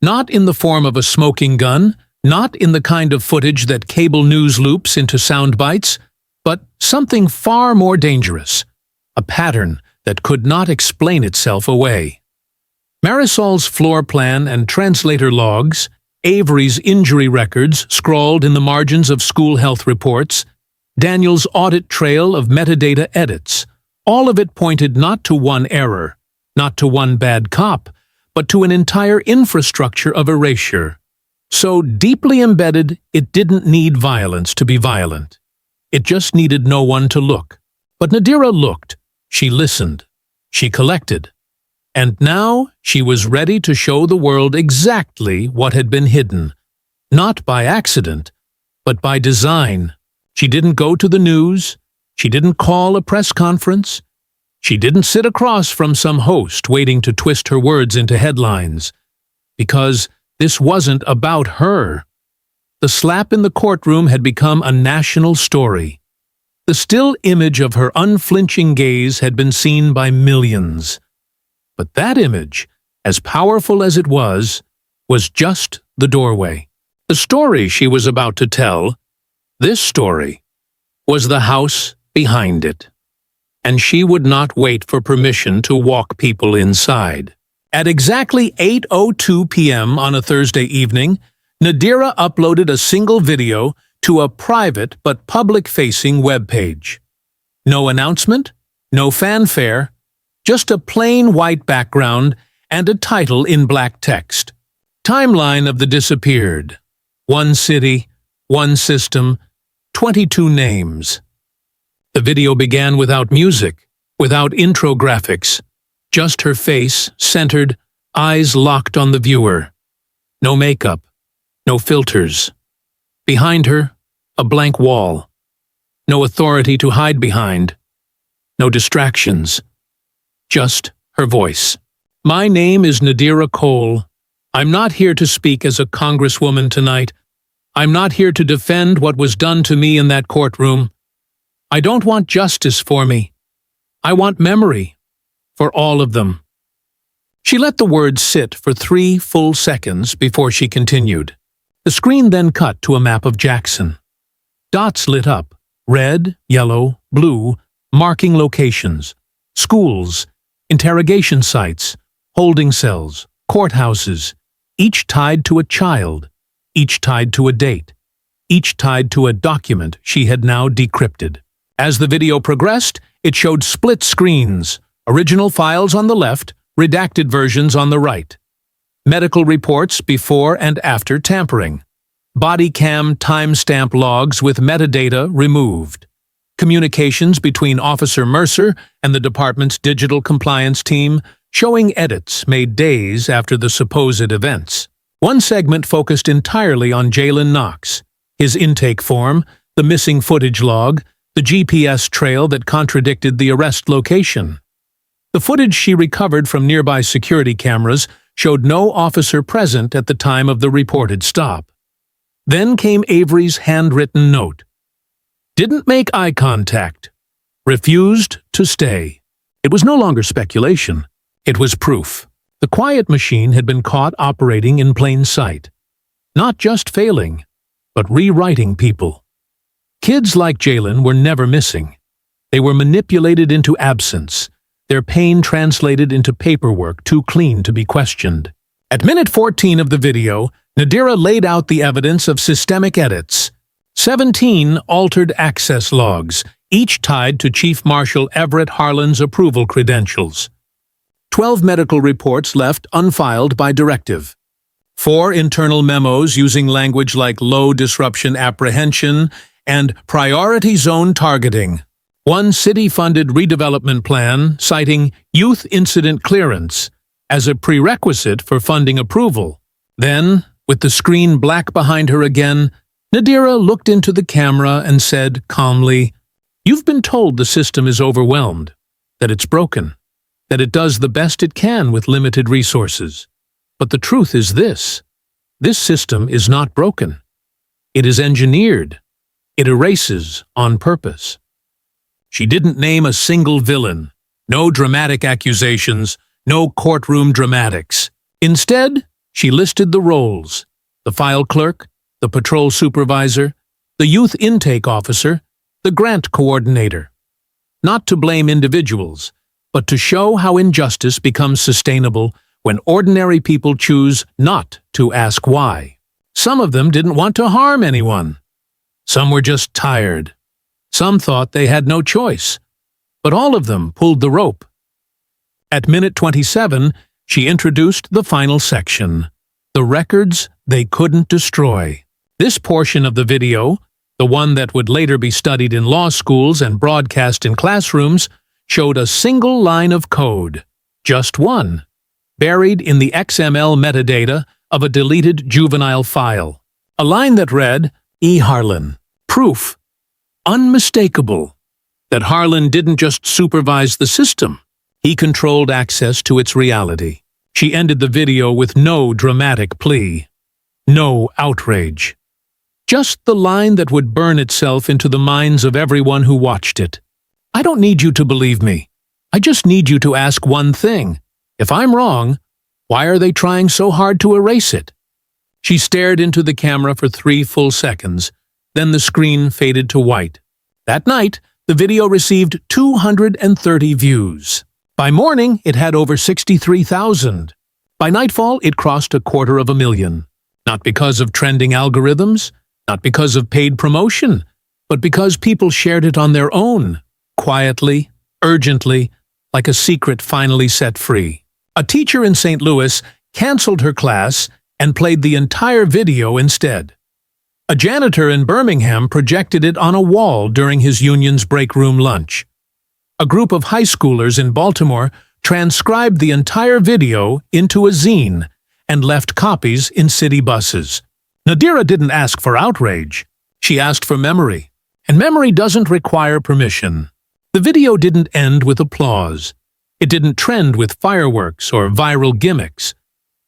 Not in the form of a smoking gun, not in the kind of footage that cable news loops into sound bites, but something far more dangerous, a pattern that could not explain itself away. Marisol's floor plan and translator logs, Avery's injury records scrawled in the margins of school health reports, Daniel's audit trail of metadata edits, all of it pointed not to one error, not to one bad cop, but to an entire infrastructure of erasure. So deeply embedded, it didn't need violence to be violent. It just needed no one to look. But Nadira looked, she listened, she collected. And now she was ready to show the world exactly what had been hidden. Not by accident, but by design. She didn't go to the news. She didn't call a press conference. She didn't sit across from some host waiting to twist her words into headlines. Because this wasn't about her. The slap in the courtroom had become a national story. The still image of her unflinching gaze had been seen by millions. But that image, as powerful as it was just the doorway. The story she was about to tell, this story, was the house behind it. And she would not wait for permission to walk people inside. At exactly 8:02 p.m. on a Thursday evening, Nadira uploaded a single video to a private but public-facing webpage. No announcement, No fanfare, just a plain white background and a title in black text. Timeline of the disappeared. One city, one system, 22 names. The video began without music, without intro graphics, just her face, centered, eyes locked on the viewer. No makeup, no filters. Behind her, a blank wall. No authority to hide behind. No distractions. Just her voice. My name is Nadira Cole. I'm not here to speak as a Congresswoman tonight. I'm not here to defend what was done to me in that courtroom. I don't want justice for me. I want memory for all of them. She let the words sit for 3 full seconds before she continued. The screen then cut to a map of Jackson. Dots lit up, red, yellow, blue, marking locations, schools, interrogation sites, holding cells, courthouses, each tied to a child, each tied to a date, each tied to a document she had now decrypted. As the video progressed, it showed split screens, original files on the left, redacted versions on the right. Medical reports before and after tampering. Body cam timestamp logs with metadata removed. Communications between Officer Mercer and the department's digital compliance team showing edits made days after the supposed events. One segment focused entirely on Jalen Knox, his intake form, the missing footage log, the GPS trail that contradicted the arrest location. The footage she recovered from nearby security cameras showed no officer present at the time of the reported stop. Then came Avery's handwritten note. Didn't make eye contact. Refused to stay. It was no longer speculation. It was proof. The quiet machine had been caught operating in plain sight. Not just failing, but rewriting people. Kids like Jalen were never missing. They were manipulated into absence, their pain translated into paperwork too clean to be questioned. At minute 14 of the video, Nadira laid out the evidence of systemic edits. 17 altered access logs, each tied to Chief Marshal Everett Harlan's approval credentials. 12 medical reports left unfiled by directive. 4 internal memos using language like low disruption apprehension and priority zone targeting. 1 city-funded redevelopment plan citing youth incident clearance as a prerequisite for funding approval. Then, with the screen black behind her again, Nadira looked into the camera and said calmly, "You've been told the system is overwhelmed, that it's broken, that it does the best it can with limited resources. But the truth is this system is not broken. It is engineered. It erases on purpose." She didn't name a single villain, no dramatic accusations, no courtroom dramatics. Instead, she listed the roles: the file clerk, the patrol supervisor, the youth intake officer, the grant coordinator. Not to blame individuals, but to show how injustice becomes sustainable when ordinary people choose not to ask why. Some of them didn't want to harm anyone. Some were just tired. Some thought they had no choice. But all of them pulled the rope. At minute 27, she introduced the final section: the records they couldn't destroy. This portion of the video, the one that would later be studied in law schools and broadcast in classrooms, showed a single line of code, just one, buried in the XML metadata of a deleted juvenile file. A line that read, E. Harlan, proof, unmistakable, that Harlan didn't just supervise the system, he controlled access to its reality. She ended the video with no dramatic plea, no outrage. Just the line that would burn itself into the minds of everyone who watched it. I don't need you to believe me. I just need you to ask one thing. If I'm wrong, why are they trying so hard to erase it? She stared into the camera for 3 full seconds. Then the screen faded to white. That night, the video received 230 views. By morning, it had over 63,000. By nightfall, it crossed 250,000. Not because of trending algorithms, not because of paid promotion, but because people shared it on their own, quietly, urgently, like a secret finally set free. A teacher in St. Louis canceled her class and played the entire video instead. A janitor in Birmingham projected it on a wall during his union's break room lunch. A group of high schoolers in Baltimore transcribed the entire video into a zine and left copies in city buses. Nadira didn't ask for outrage. She asked for memory. And memory doesn't require permission. The video didn't end with applause. It didn't trend with fireworks or viral gimmicks.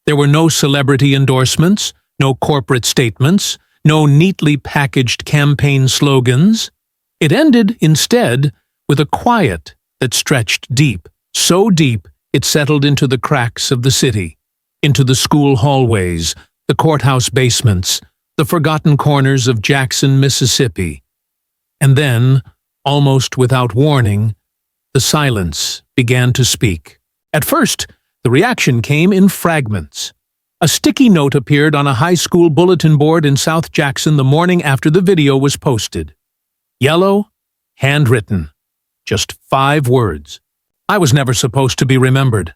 There were no celebrity endorsements, no corporate statements, no neatly packaged campaign slogans. It ended, instead, with a quiet that stretched deep, so deep it settled into the cracks of the city, into the school hallways, the courthouse basements, the forgotten corners of Jackson, Mississippi. And then, almost without warning, the silence began to speak. At first, the reaction came in fragments. A sticky note appeared on a high school bulletin board in South Jackson the morning after the video was posted. Yellow, handwritten. Just 5 words. I was never supposed to be remembered.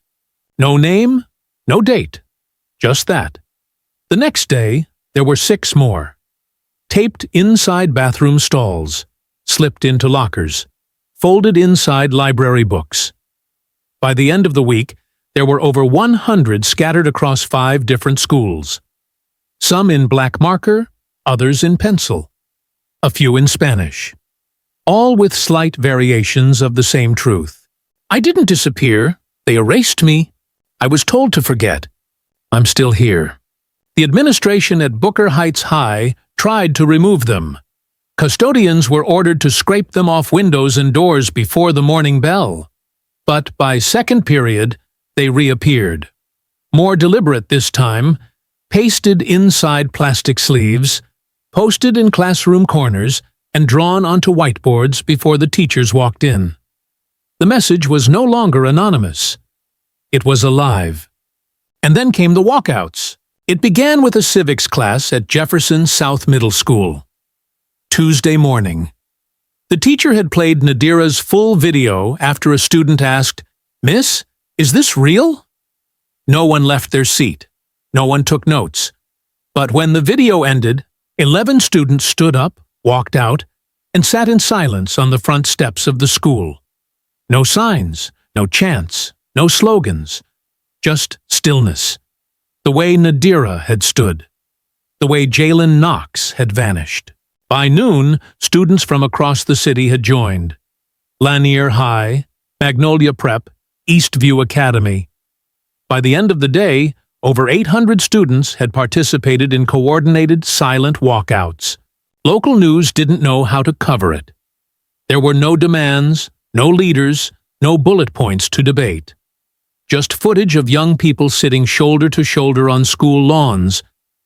No name, no date. Just that. The next day, there were 6 more. Taped inside bathroom stalls, slipped into lockers, folded inside library books. By the end of the week, there were over 100 scattered across 5 different schools. Some in black marker, others in pencil. A few in Spanish. All with slight variations of the same truth. I didn't disappear. They erased me. I was told to forget. I'm still here. The administration at Booker Heights High tried to remove them. Custodians were ordered to scrape them off windows and doors before the morning bell. But by second period, they reappeared. More deliberate this time, pasted inside plastic sleeves, posted in classroom corners, and drawn onto whiteboards before the teachers walked in. The message was no longer anonymous. It was alive. And then came the walkouts. It began with a civics class at Jefferson South Middle School. Tuesday morning. The teacher had played Nadira's full video after a student asked, "Miss, is this real?" No one left their seat. No one took notes. But when the video ended, 11 students stood up, walked out, and sat in silence on the front steps of the school. No signs, no chants, no slogans, just stillness. The way Nadira had stood. The way Jalen Knox had vanished. By noon, students from across the city had joined. Lanier High, Magnolia Prep, Eastview Academy. By the end of the day, over 800 students had participated in coordinated, silent walkouts. Local news didn't know how to cover it. There were no demands, no leaders, no bullet points to debate. Just footage of young people sitting shoulder to shoulder on school lawns,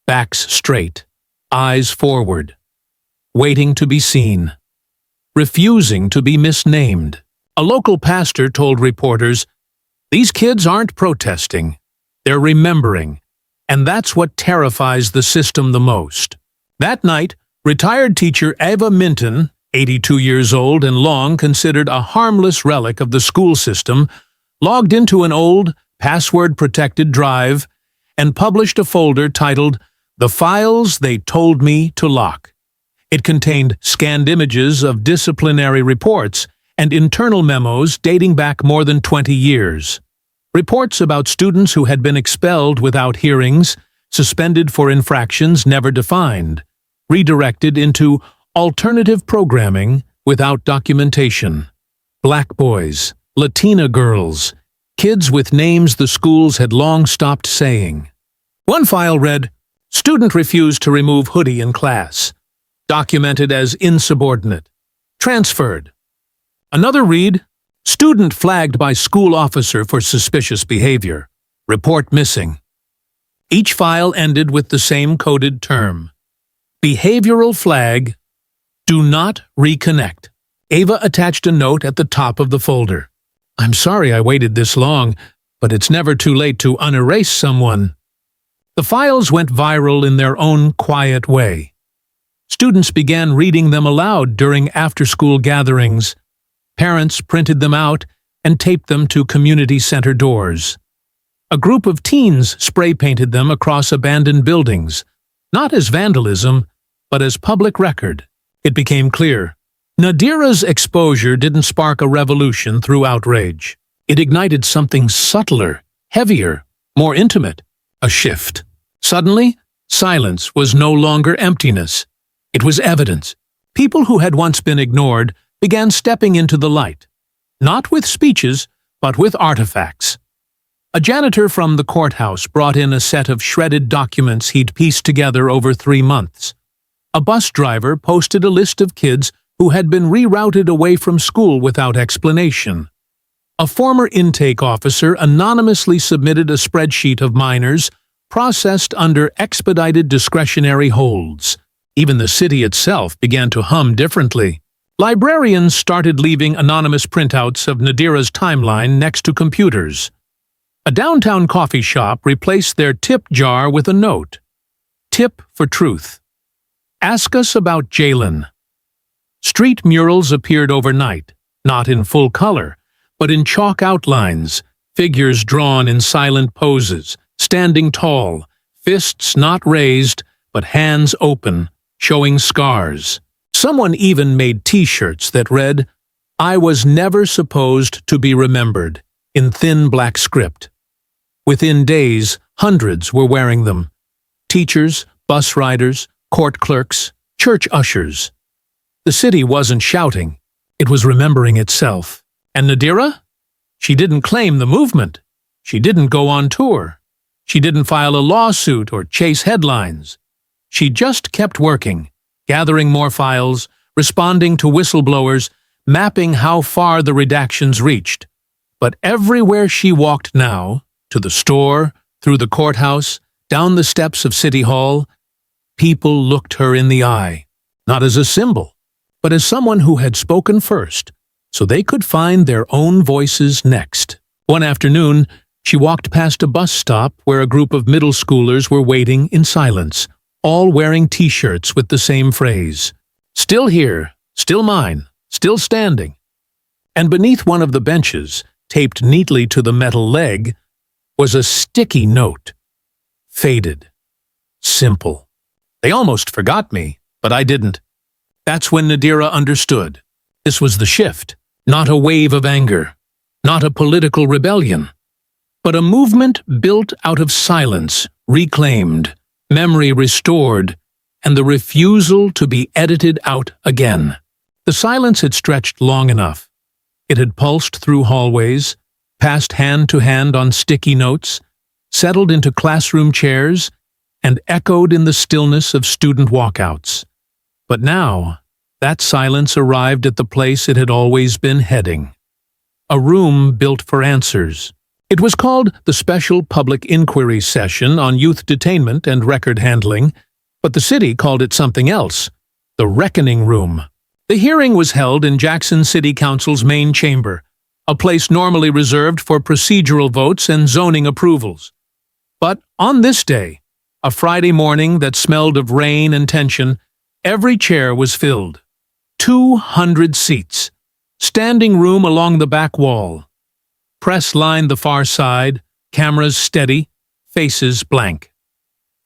backs straight, eyes forward, waiting to be seen, refusing to be misnamed. A local pastor told reporters, "These kids aren't protesting, they're remembering, and that's what terrifies the system the most." That night, retired teacher Ava Minton, 82 years old and long considered a harmless relic of the school system, logged into an old, password-protected drive and published a folder titled "The Files They Told Me to Lock." It contained scanned images of disciplinary reports and internal memos dating back more than 20 years. Reports about students who had been expelled without hearings, suspended for infractions never defined, redirected into alternative programming without documentation. Black boys, Latina girls, kids with names the schools had long stopped saying. One file read, "Student refused to remove hoodie in class. Documented as insubordinate. Transferred." Another read, "Student flagged by school officer for suspicious behavior. Report missing." Each file ended with the same coded term. Behavioral flag, do not reconnect. Ava attached a note at the top of the folder. "I'm sorry I waited this long, but it's never too late to unerase someone." The files went viral in their own quiet way. Students began reading them aloud during after-school gatherings. Parents printed them out and taped them to community center doors. A group of teens spray-painted them across abandoned buildings, not as vandalism, but as public record. It became clear. Nadira's exposure didn't spark a revolution through outrage. It ignited something subtler, heavier, more intimate, a shift. Suddenly, silence was no longer emptiness. It was evidence. People who had once been ignored began stepping into the light, not with speeches, but with artifacts. A janitor from the courthouse brought in a set of shredded documents he'd pieced together over 3 months. A bus driver posted a list of kids who had been rerouted away from school without explanation. A former intake officer anonymously submitted a spreadsheet of minors processed under expedited discretionary holds. Even the city itself began to hum differently. Librarians started leaving anonymous printouts of Nadira's timeline next to computers. A downtown coffee shop replaced their tip jar with a note. Tip for truth. Ask us about Jalen. Street murals appeared overnight, not in full color, but in chalk outlines, figures drawn in silent poses, standing tall, fists not raised, but hands open, showing scars. Someone even made T-shirts that read, "I was never supposed to be remembered," in thin black script. Within days, hundreds were wearing them. Teachers, bus riders, court clerks, church ushers. The city wasn't shouting. It was remembering itself. And Nadira? She didn't claim the movement. She didn't go on tour. She didn't file a lawsuit or chase headlines. She just kept working, gathering more files, responding to whistleblowers, mapping how far the redactions reached. But everywhere she walked now, to the store, through the courthouse, down the steps of City Hall, people looked her in the eye, not as a symbol, but as someone who had spoken first, so they could find their own voices next. One afternoon, she walked past a bus stop where a group of middle schoolers were waiting in silence, all wearing T-shirts with the same phrase, "Still here, still mine, still standing." And beneath one of the benches, taped neatly to the metal leg, was a sticky note. Faded. Simple. "They almost forgot me, but I didn't." That's when Nadira understood. This was the shift, not a wave of anger, not a political rebellion, but a movement built out of silence, reclaimed, memory restored, and the refusal to be edited out again. The silence had stretched long enough. It had pulsed through hallways, passed hand to hand on sticky notes, settled into classroom chairs, and echoed in the stillness of student walkouts. But now, that silence arrived at the place it had always been heading. A room built for answers. It was called the Special Public Inquiry Session on Youth Detainment and Record Handling, but the city called it something else, the Reckoning Room. The hearing was held in Jackson City Council's main chamber, a place normally reserved for procedural votes and zoning approvals. But on this day, a Friday morning that smelled of rain and tension, every chair was filled. 200 seats. Standing room along the back wall. Press lined the far side, cameras steady, faces blank.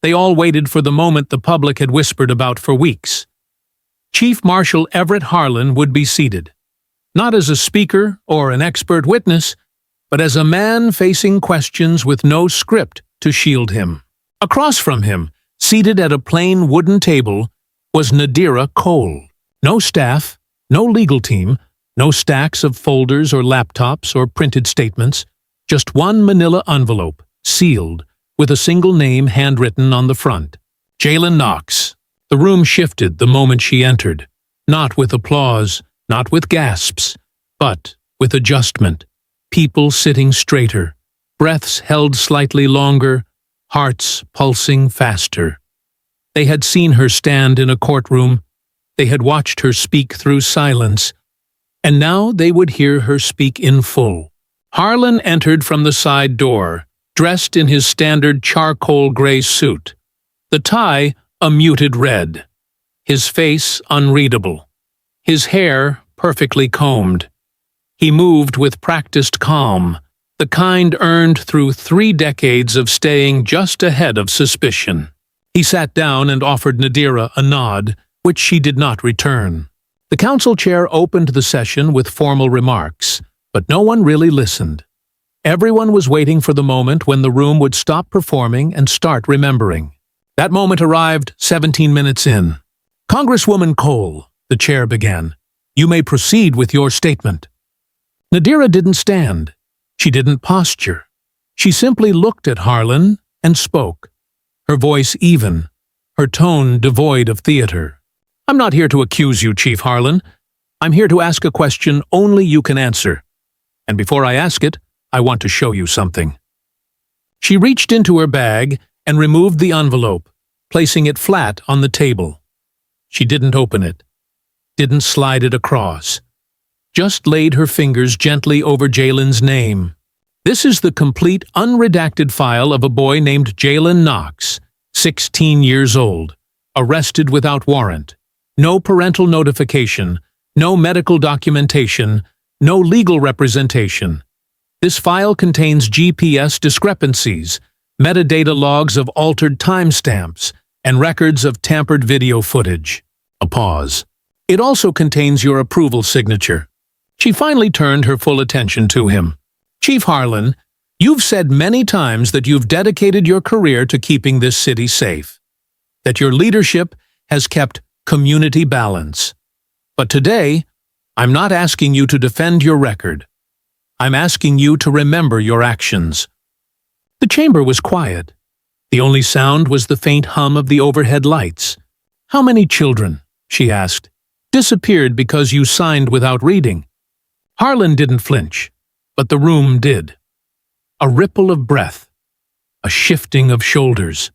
They all waited for the moment the public had whispered about for weeks. Chief Marshal Everett Harlan would be seated, not as a speaker or an expert witness, but as a man facing questions with no script to shield him. Across from him, seated at a plain wooden table, was Nadira Cole. No staff, no legal team, no stacks of folders or laptops or printed statements, just one manila envelope, sealed, with a single name handwritten on the front. Jalen Knox. The room shifted the moment she entered, not with applause, not with gasps, but with adjustment. People sitting straighter, breaths held slightly longer, hearts pulsing faster. They had seen her stand in a courtroom, they had watched her speak through silence, and now they would hear her speak in full. Harlan entered from the side door, dressed in his standard charcoal gray suit, the tie a muted red, his face unreadable, his hair perfectly combed, He moved with practiced calm, the kind earned through 3 decades of staying just ahead of suspicion. He sat down and offered Nadira a nod, which she did not return. The council chair opened the session with formal remarks, but no one really listened. Everyone was waiting for the moment when the room would stop performing and start remembering. That moment arrived 17 minutes in. "Congresswoman Cole," the chair began, "you may proceed with your statement." Nadira didn't stand. She didn't posture. She simply looked at Harlan and spoke, her voice even, her tone devoid of theater. "I'm not here to accuse you, Chief Harlan. I'm here to ask a question only you can answer. And before I ask it, I want to show you something." She reached into her bag and removed the envelope, placing it flat on the table. She didn't open it, didn't slide it across, just laid her fingers gently over Jalen's name. This is the complete, unredacted file of a boy named Jalen Knox, 16 years old, arrested without warrant. No parental notification, no medical documentation, no legal representation. This file contains GPS discrepancies, metadata logs of altered timestamps, and records of tampered video footage. A pause. It also contains your approval signature. She finally turned her full attention to him. "Chief Harlan, you've said many times that you've dedicated your career to keeping this city safe, that your leadership has kept community balance. But today, I'm not asking you to defend your record. I'm asking you to remember your actions." The chamber was quiet. The only sound was the faint hum of the overhead lights. "How many children," she asked, "disappeared because you signed without reading?" Harlan didn't flinch, but the room did. A ripple of breath, a shifting of shoulders.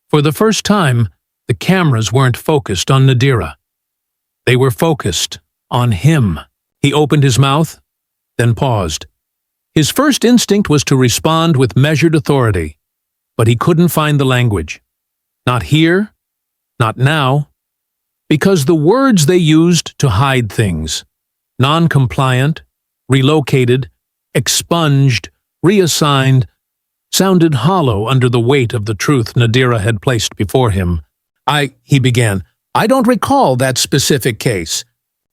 For the first time, the cameras weren't focused on Nadira. They were focused on him. He opened his mouth, then paused. His first instinct was to respond with measured authority, but he couldn't find the language. Not here, not now, because the words they used to hide things, non-compliant, relocated, expunged, reassigned, sounded hollow under the weight of the truth Nadira had placed before him. He began, "I don't recall that specific case."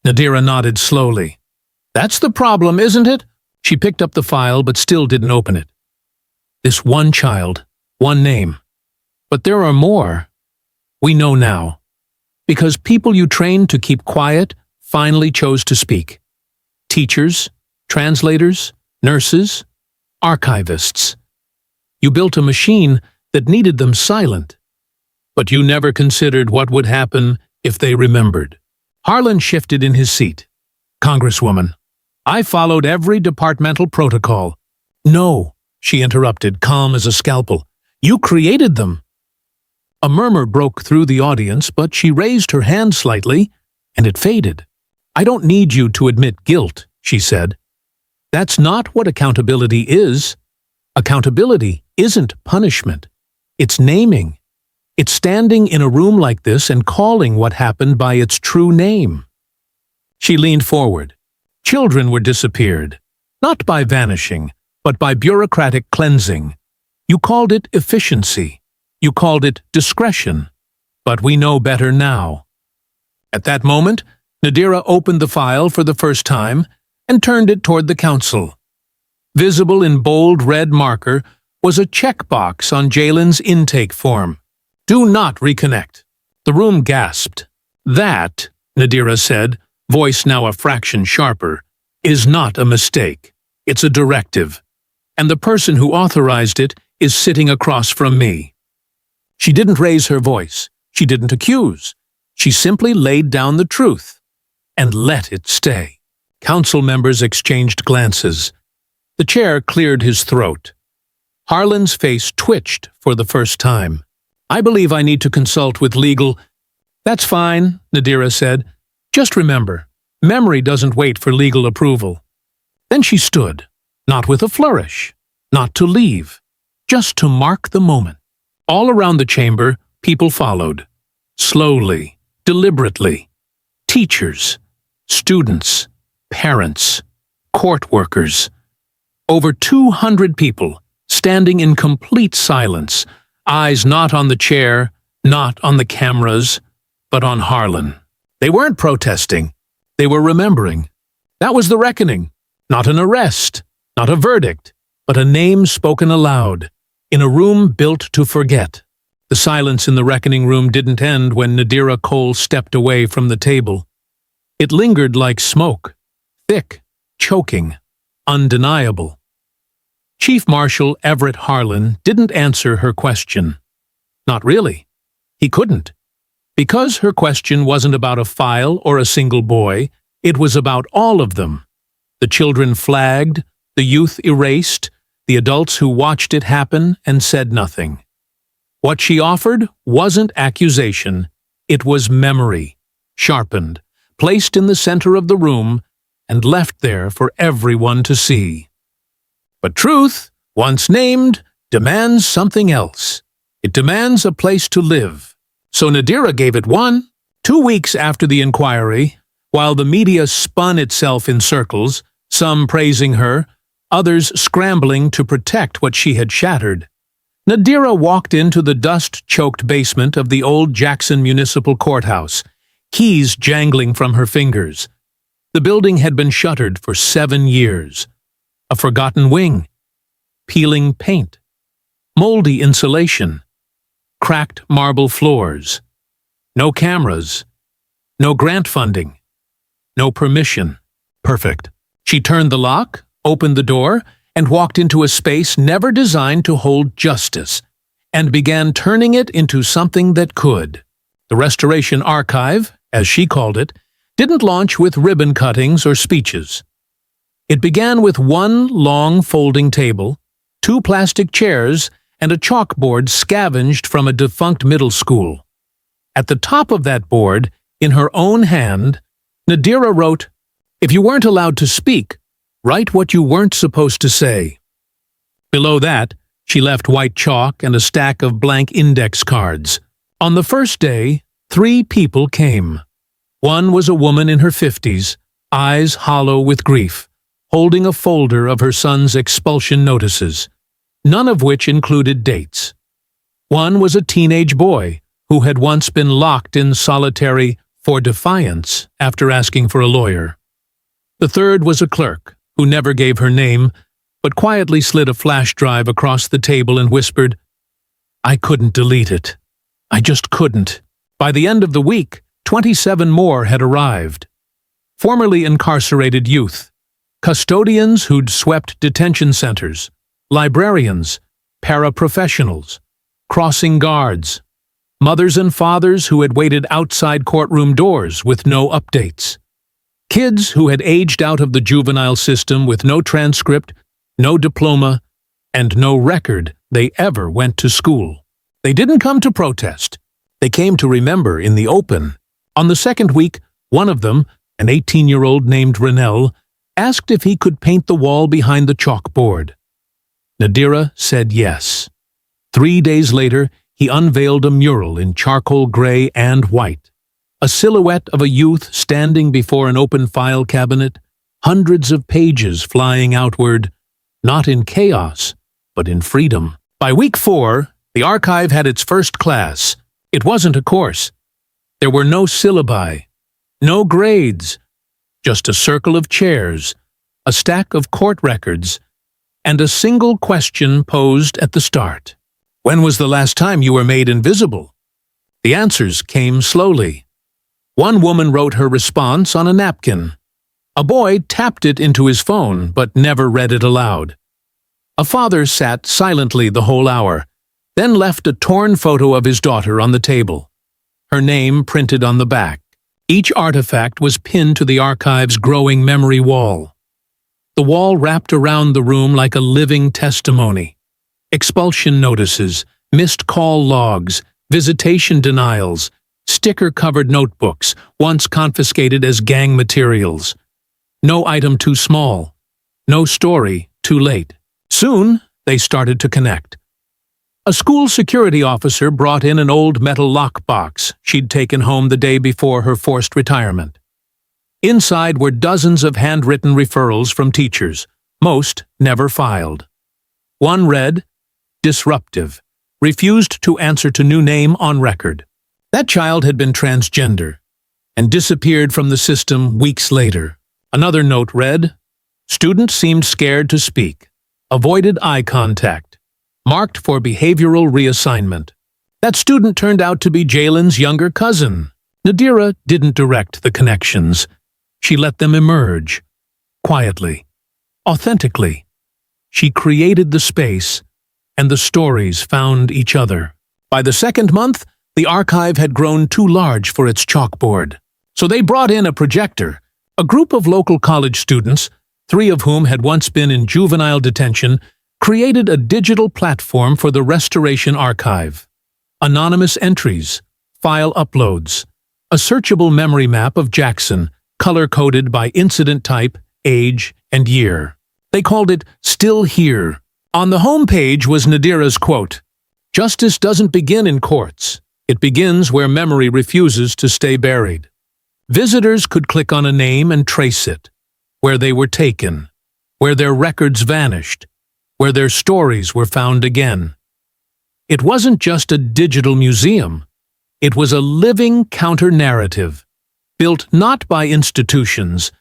Nadira nodded slowly. "That's the problem, isn't it?" She picked up the file but still didn't open it. "This one child, one name. But there are more. We know now. Because people you trained to keep quiet finally chose to speak. Teachers, translators, nurses, archivists. You built a machine that needed them silent. But you never considered what would happen if they remembered." Harlan shifted in his seat. "Congresswoman, I followed every departmental protocol." "No," she interrupted, calm as a scalpel. "You created them." A murmur broke through the audience, but she raised her hand slightly, and it faded. "I don't need you to admit guilt," she said. "That's not what accountability is. Accountability isn't punishment. It's naming. It's standing in a room like this and calling what happened by its true name." She leaned forward. Children were disappeared, not by vanishing, but by bureaucratic cleansing. You called it efficiency. You called it discretion. But we know better now. At that moment, Nadira opened the file for the first time and turned it toward the council. Visible in bold red marker was a checkbox on Jalen's intake form. "Do not reconnect." The room gasped. "That," Nadira said, voice now a fraction sharper, "is not a mistake. It's a directive. And the person who authorized it is sitting across from me." She didn't raise her voice. She didn't accuse. She simply laid down the truth and let it stay. Council members exchanged glances. The chair cleared his throat. Harlan's face twitched for the first time. "I believe I need to consult with legal—" "That's fine," Nadira said. "Just remember, memory doesn't wait for legal approval." Then she stood, not with a flourish, not to leave, just to mark the moment. All around the chamber, people followed. Slowly, deliberately. Teachers, students, parents, court workers. Over 200 people, standing in complete silence, eyes not on the chair, not on the cameras, but on Harlan. They weren't protesting. They were remembering. That was the reckoning. Not an arrest, not a verdict, but a name spoken aloud, in a room built to forget. The silence in the reckoning room didn't end when Nadira Cole stepped away from the table. It lingered like smoke, thick, choking, undeniable. Chief Marshal Everett Harlan didn't answer her question. Not really. He couldn't. Because her question wasn't about a file or a single boy, it was about all of them. The children flagged, the youth erased, the adults who watched it happen and said nothing. What she offered wasn't accusation, it was memory, sharpened, placed in the center of the room, and left there for everyone to see. But truth, once named, demands something else. It demands a place to live. So Nadira gave it 2 weeks after the inquiry, while the media spun itself in circles, some praising her, others scrambling to protect what she had shattered. Nadira walked into the dust-choked basement of the old Jackson Municipal Courthouse, keys jangling from her fingers. The building had been shuttered for 7 years. A forgotten wing, peeling paint, moldy insulation, cracked marble floors, no cameras, no grant funding, no permission. Perfect. She turned the lock, opened the door, and walked into a space never designed to hold justice, and began turning it into something that could. The Restoration Archive, as she called it, didn't launch with ribbon cuttings or speeches. It began with one long folding table, 2 plastic chairs, and a chalkboard scavenged from a defunct middle school. At the top of that board, in her own hand, Nadira wrote, "If you weren't allowed to speak, write what you weren't supposed to say." Below that, she left white chalk and a stack of blank index cards. On the first day, 3 people came. One was a woman in her 50s, eyes hollow with grief, holding a folder of her son's expulsion notices, none of which included dates. One was a teenage boy who had once been locked in solitary for defiance after asking for a lawyer. The third was a clerk who never gave her name, but quietly slid a flash drive across the table and whispered, "I couldn't delete it. I just couldn't." By the end of the week, 27 more had arrived. Formerly incarcerated youth, custodians who'd swept detention centers, librarians, paraprofessionals, crossing guards, mothers and fathers who had waited outside courtroom doors with no updates, kids who had aged out of the juvenile system with no transcript, no diploma, and no record they ever went to school. They didn't come to protest. They came to remember in the open. On the second week, one of them, an 18-year-old named Rennell, asked if he could paint the wall behind the chalkboard. Nadira said yes. 3 days later, he unveiled a mural in charcoal gray and white, a silhouette of a youth standing before an open file cabinet, hundreds of pages flying outward, not in chaos, but in freedom. By week 4, the archive had its first class. It wasn't a course. There were no syllabi, no grades, just a circle of chairs, a stack of court records, and a single question posed at the start. When was the last time you were made invisible? The answers came slowly. One woman wrote her response on a napkin. A boy tapped it into his phone, but never read it aloud. A father sat silently the whole hour, then left a torn photo of his daughter on the table, her name printed on the back. Each artifact was pinned to the archive's growing memory wall. The wall wrapped around the room like a living testimony. Expulsion notices, missed call logs, visitation denials, sticker-covered notebooks, once confiscated as gang materials. No item too small, no story too late. Soon, they started to connect. A school security officer brought in an old metal lockbox she'd taken home the day before her forced retirement. Inside were dozens of handwritten referrals from teachers, most never filed. One read, "Disruptive, refused to answer to new name on record." That child had been transgender and disappeared from the system weeks later. Another note read, "Student seemed scared to speak, avoided eye contact, marked for behavioral reassignment." That student turned out to be Jalen's younger cousin. Nadira didn't direct the connections. She let them emerge, quietly, authentically. She created the space, and the stories found each other. By the second month, the archive had grown too large for its chalkboard. So they brought in a projector. A group of local college students, 3 of whom had once been in juvenile detention, created a digital platform for the Restoration Archive. Anonymous entries, file uploads, a searchable memory map of Jackson, color-coded by incident type, age, and year. They called it Still Here. On the home page was Nadira's quote, "Justice doesn't begin in courts. It begins where memory refuses to stay buried." Visitors could click on a name and trace it, where they were taken, where their records vanished, where their stories were found again. It wasn't just a digital museum. It was a living counter-narrative, built not by institutions,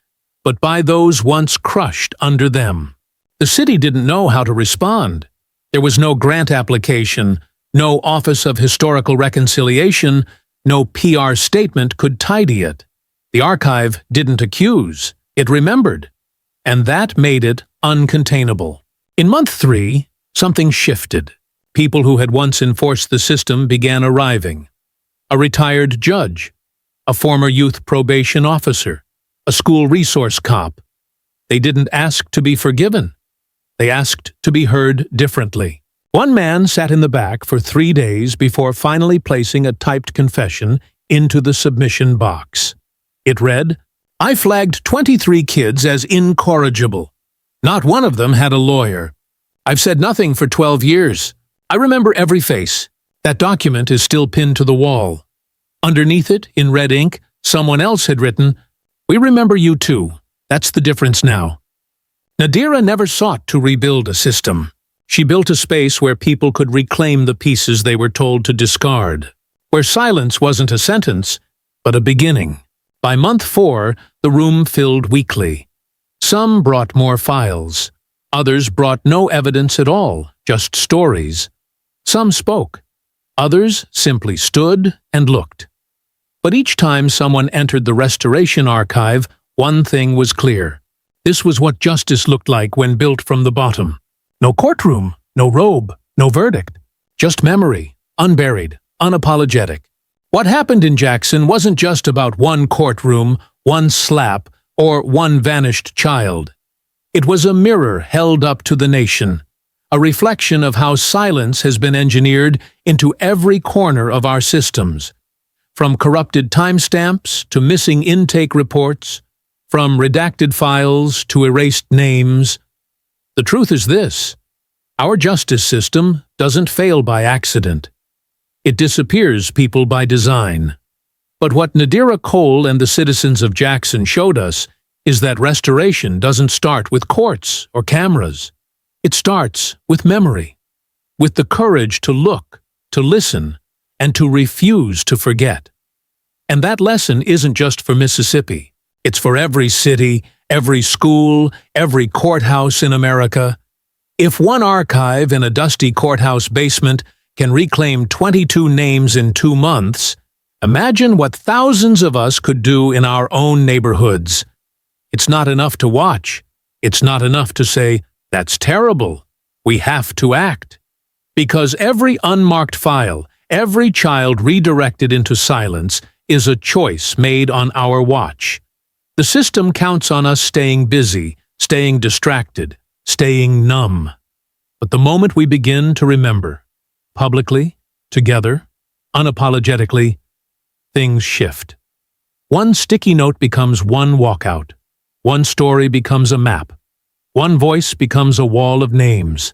but by those once crushed under them. The city didn't know how to respond. There was no grant application, no Office of Historical Reconciliation, no PR statement could tidy it. The archive didn't accuse, it remembered, and that made it uncontainable. In month 3, something shifted. People who had once enforced the system began arriving. A retired judge, a former youth probation officer, a school resource cop. They didn't ask to be forgiven. They asked to be heard differently. One man sat in the back for 3 days before finally placing a typed confession into the submission box. It read, "I flagged 23 kids as incorrigible. Not one of them had a lawyer. I've said nothing for 12 years. I remember every face. That document is still pinned to the wall." Underneath it, in red ink, someone else had written, "We remember you too. That's the difference now." Nadira never sought to rebuild a system. She built a space where people could reclaim the pieces they were told to discard, where silence wasn't a sentence, but a beginning. By month 4, the room filled weekly. Some brought more files. Others brought no evidence at all, just stories. Some spoke. Others simply stood and looked. But each time someone entered the Restoration Archive, one thing was clear. This was what justice looked like when built from the bottom. No courtroom, no robe, no verdict. Just memory, unburied, unapologetic. What happened in Jackson wasn't just about one courtroom, one slap, or one vanished child. It was a mirror held up to the nation, a reflection of how silence has been engineered into every corner of our systems. From corrupted timestamps to missing intake reports, from redacted files to erased names. The truth is this: our justice system doesn't fail by accident. It disappears people by design. But what Nadira Cole and the citizens of Jackson showed us is that restoration doesn't start with courts or cameras. It starts with memory, with the courage to look, to listen, and to refuse to forget. And that lesson isn't just for Mississippi. It's for every city, every school, every courthouse in America. If one archive in a dusty courthouse basement can reclaim 22 names in 2 months, imagine what thousands of us could do in our own neighborhoods. It's not enough to watch. It's not enough to say, "That's terrible." We have to act. Because every unmarked file, every child redirected into silence, is a choice made on our watch. The system counts on us staying busy, staying distracted, staying numb. But the moment we begin to remember, publicly, together, unapologetically, things shift. One sticky note becomes one walkout. One story becomes a map. One voice becomes a wall of names.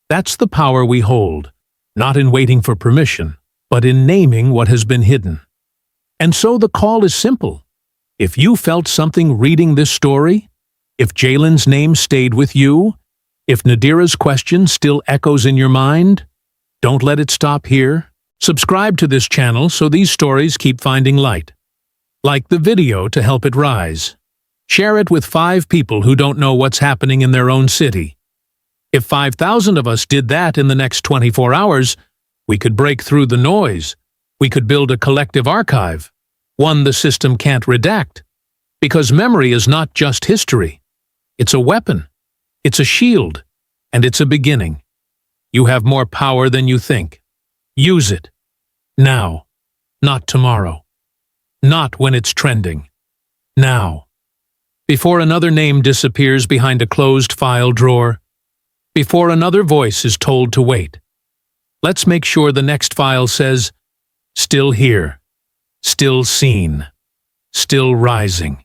That's the power we hold, not in waiting for permission, but in naming what has been hidden. And so the call is simple. If you felt something reading this story, if Jalen's name stayed with you, if Nadira's question still echoes in your mind, don't let it stop here. Subscribe to this channel so these stories keep finding light. Like the video to help it rise. Share it with 5 people who don't know what's happening in their own city. If 5,000 of us did that in the next 24 hours, we could break through the noise. We could build a collective archive, one the system can't redact. Because memory is not just history. It's a weapon. It's a shield. And it's a beginning. You have more power than you think. Use it. Now. Not tomorrow. Not when it's trending. Now. Before another name disappears behind a closed file drawer. Before another voice is told to wait. Let's make sure the next file says, still here. Still seen. Still rising.